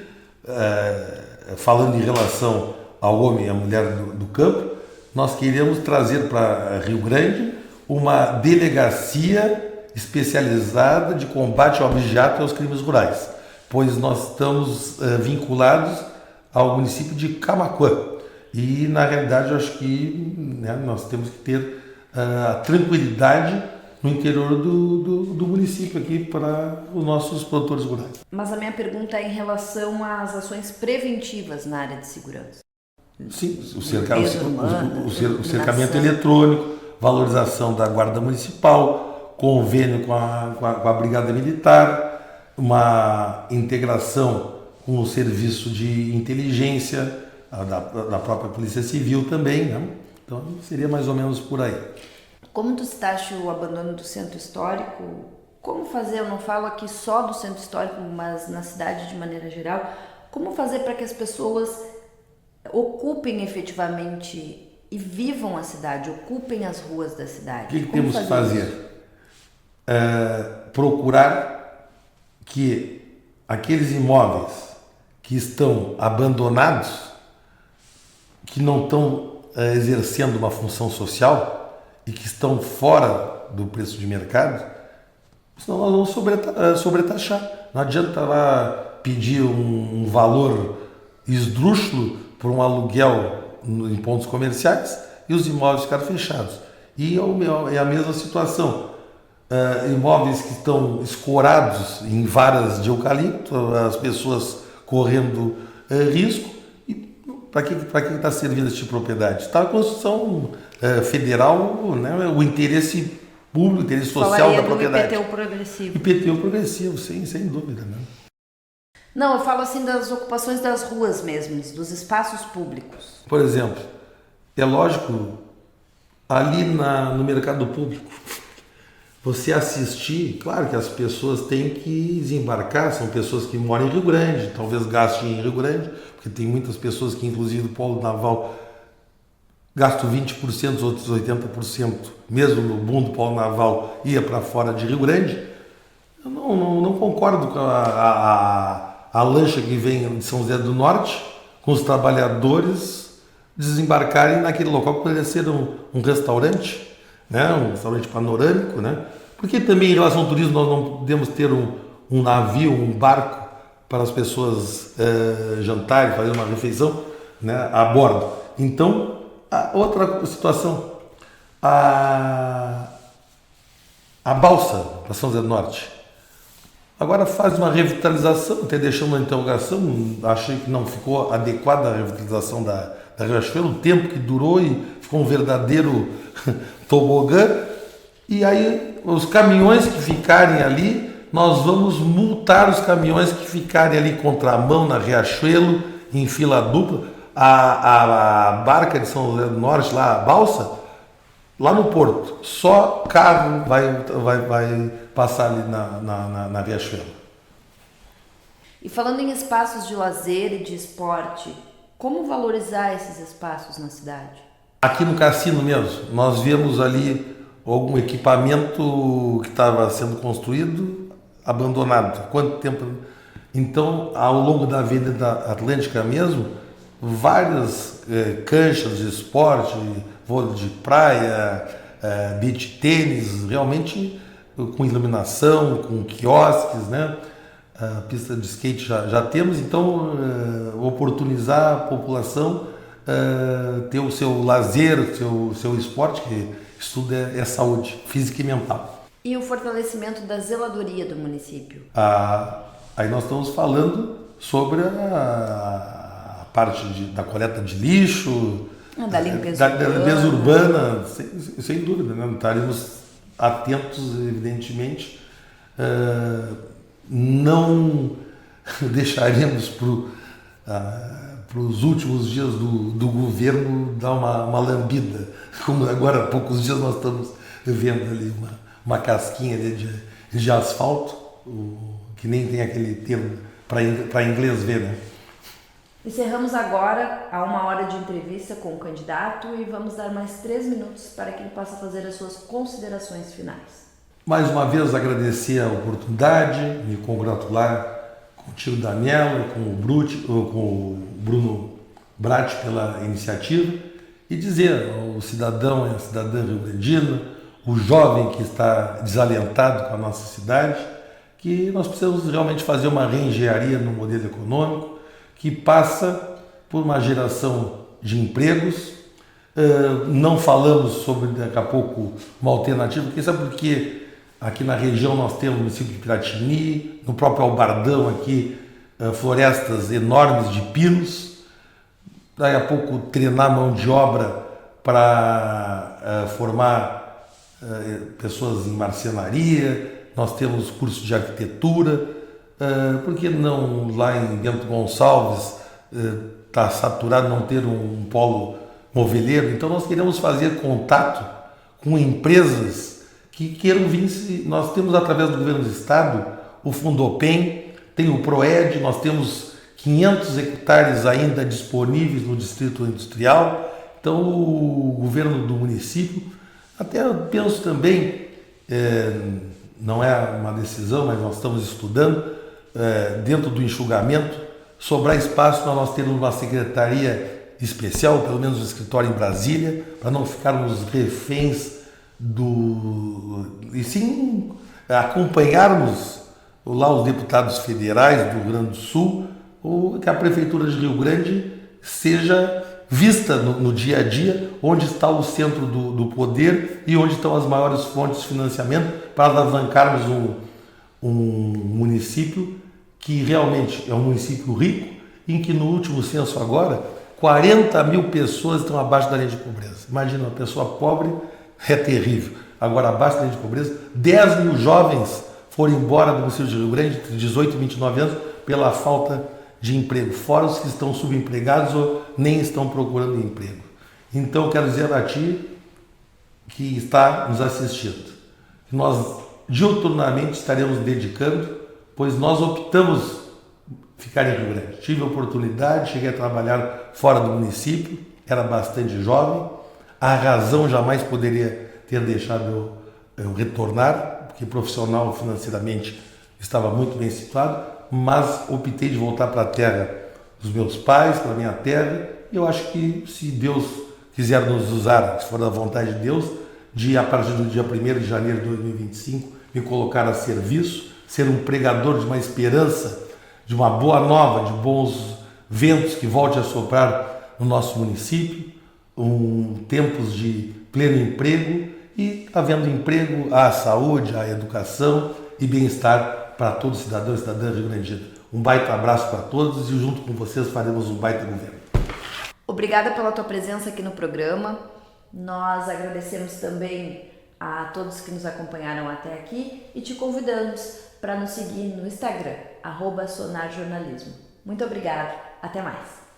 falando em relação ao homem e à mulher do campo, nós queremos trazer para Rio Grande uma delegacia especializada de combate ao objeto e aos crimes rurais, pois nós estamos vinculados ao município de Camaquã. E, na realidade, eu acho que nós temos que ter a tranquilidade no interior do município aqui para os nossos produtores rurais. Mas a minha pergunta é em relação às ações preventivas na área de segurança. Sim, o cercamento eletrônico, valorização da Guarda Municipal, convênio com a Brigada Militar, uma integração com o serviço de inteligência da própria Polícia Civil também, né? Então seria mais ou menos por aí. Como tu citaste o abandono do centro histórico, como fazer, eu não falo aqui só do centro histórico, mas na cidade de maneira geral, como fazer para que as pessoas ocupem efetivamente e vivam a cidade, ocupem as ruas da cidade? O que temos que fazer? Procurar que aqueles imóveis que estão abandonados, que não estão exercendo uma função social e que estão fora do preço de mercado, senão nós vamos sobretaxar. Não adianta lá pedir um valor esdrúxulo por um aluguel em pontos comerciais e os imóveis ficaram fechados. E é a mesma situação. Imóveis que estão escorados em varas de eucalipto, as pessoas correndo risco. E para que está servindo esse tipo de propriedade? Está a Constituição Federal, né, o interesse público, o interesse social da propriedade. IPTU progressivo. IPTU progressivo, sem dúvida, né? Não, eu falo assim das ocupações das ruas mesmo, dos espaços públicos. Por exemplo, é lógico, ali no mercado público, você assistir, claro que as pessoas têm que desembarcar, são pessoas que moram em Rio Grande, talvez gastem em Rio Grande, porque tem muitas pessoas que, inclusive, do polo naval, gastam 20%, outros 80%, mesmo no boom do polo naval, ia para fora de Rio Grande. Eu não concordo com a lancha que vem de São José do Norte, com os trabalhadores desembarcarem naquele local que poderia ser um restaurante, né? Um restaurante panorâmico, né? Porque também em relação ao turismo nós não podemos ter um navio, um barco para as pessoas jantarem, fazer uma refeição, né, a bordo. Então, outra situação, a balsa para São José do Norte. Agora faz uma revitalização, até deixando uma interrogação, achei que não ficou adequada a revitalização da Riachuelo, o tempo que durou e ficou um verdadeiro tobogã. E aí os caminhões que ficarem ali, nós vamos multar os caminhões que ficarem ali contramão na Riachuelo, em fila dupla, a barca de São José do Norte, lá a balsa, lá no porto, só carro vai passar ali na Riachuelo. E falando em espaços de lazer e de esporte, como valorizar esses espaços na cidade? Aqui no cassino mesmo, nós vemos ali algum equipamento que estava sendo construído, abandonado. Há quanto tempo? Então, ao longo da Avenida Atlântica mesmo, várias canchas de esporte, vôlei de praia, beach tênis, realmente com iluminação, com quiosques, né? A pista de skate já temos, então oportunizar a população ter o seu lazer, o seu esporte, que isso tudo é saúde física e mental. E o fortalecimento da zeladoria do município? Aí nós estamos falando sobre a parte da coleta de lixo, da limpeza urbana. Da limpeza urbana, sem dúvida, né? Estaremos atentos, evidentemente, não deixaremos para os últimos dias do governo dar uma lambida, como agora há poucos dias nós estamos vendo ali uma casquinha de asfalto, que nem tem aquele termo para inglês ver, né? Encerramos agora a 1 hora de entrevista com o candidato e vamos dar mais 3 minutos para que ele possa fazer as suas considerações finais. Mais uma vez agradecer a oportunidade, me congratular contigo, Daniela, com o Bruno Bratti pela iniciativa e dizer ao cidadão e à cidadã rio-grandina, o jovem que está desalentado com a nossa cidade, que nós precisamos realmente fazer uma reengenharia no modelo econômico que passa por uma geração de empregos. Não falamos sobre, daqui a pouco, uma alternativa, porque sabe por quê? Aqui na região nós temos o município de Piratini, no próprio Albardão aqui, florestas enormes de pinos. Daqui a pouco treinar mão de obra para formar pessoas em marcenaria. Nós temos curso de arquitetura. Por que não lá em Bento Gonçalves está saturado, não ter um polo moveleiro? Então nós queremos fazer contato com empresas que queiram vir. Nós temos, através do governo do estado, o Fundopem, tem o Proed, nós temos 500 hectares ainda disponíveis no distrito industrial. Então o governo do município, até eu penso também, não é uma decisão, mas nós estamos estudando, dentro do enxugamento, sobrar espaço para nós termos uma secretaria especial, pelo menos um escritório em Brasília, para não ficarmos reféns e sim acompanharmos lá os deputados federais do Rio Grande do Sul, ou que a Prefeitura de Rio Grande seja vista no dia a dia, onde está o centro do poder e onde estão as maiores fontes de financiamento, para alavancarmos um município que realmente é um município rico, em que no último censo agora, 40 mil pessoas estão abaixo da linha de pobreza. Imagina, uma pessoa pobre é terrível. Agora, abaixo da linha de pobreza, 10 mil jovens foram embora do município de Rio Grande, entre 18 e 29 anos, pela falta de emprego, fora os que estão subempregados ou nem estão procurando emprego. Então, eu quero dizer a ti que está nos assistindo, que nós diuturnamente estaremos dedicando, pois nós optamos ficar em Rio Grande. Tive a oportunidade, cheguei a trabalhar fora do município, era bastante jovem, a razão jamais poderia ter deixado eu retornar, porque profissional financeiramente estava muito bem situado, mas optei de voltar para a terra dos meus pais, para a minha terra, e eu acho que se Deus quiser nos usar, se for da vontade de Deus, a partir do dia 1º de janeiro de 2025, me colocar a serviço, ser um pregador de uma esperança, de uma boa nova, de bons ventos que volte a soprar no nosso município, tempos de pleno emprego, e havendo emprego, há saúde, há educação e bem-estar para todos os cidadãos e cidadãs rio-grandinos. Um baita abraço para todos e junto com vocês faremos um baita governo. Obrigada pela tua presença aqui no programa. Nós agradecemos também a todos que nos acompanharam até aqui e te convidamos para nos seguir no Instagram, @sonarjornalismo. Muito obrigada, até mais!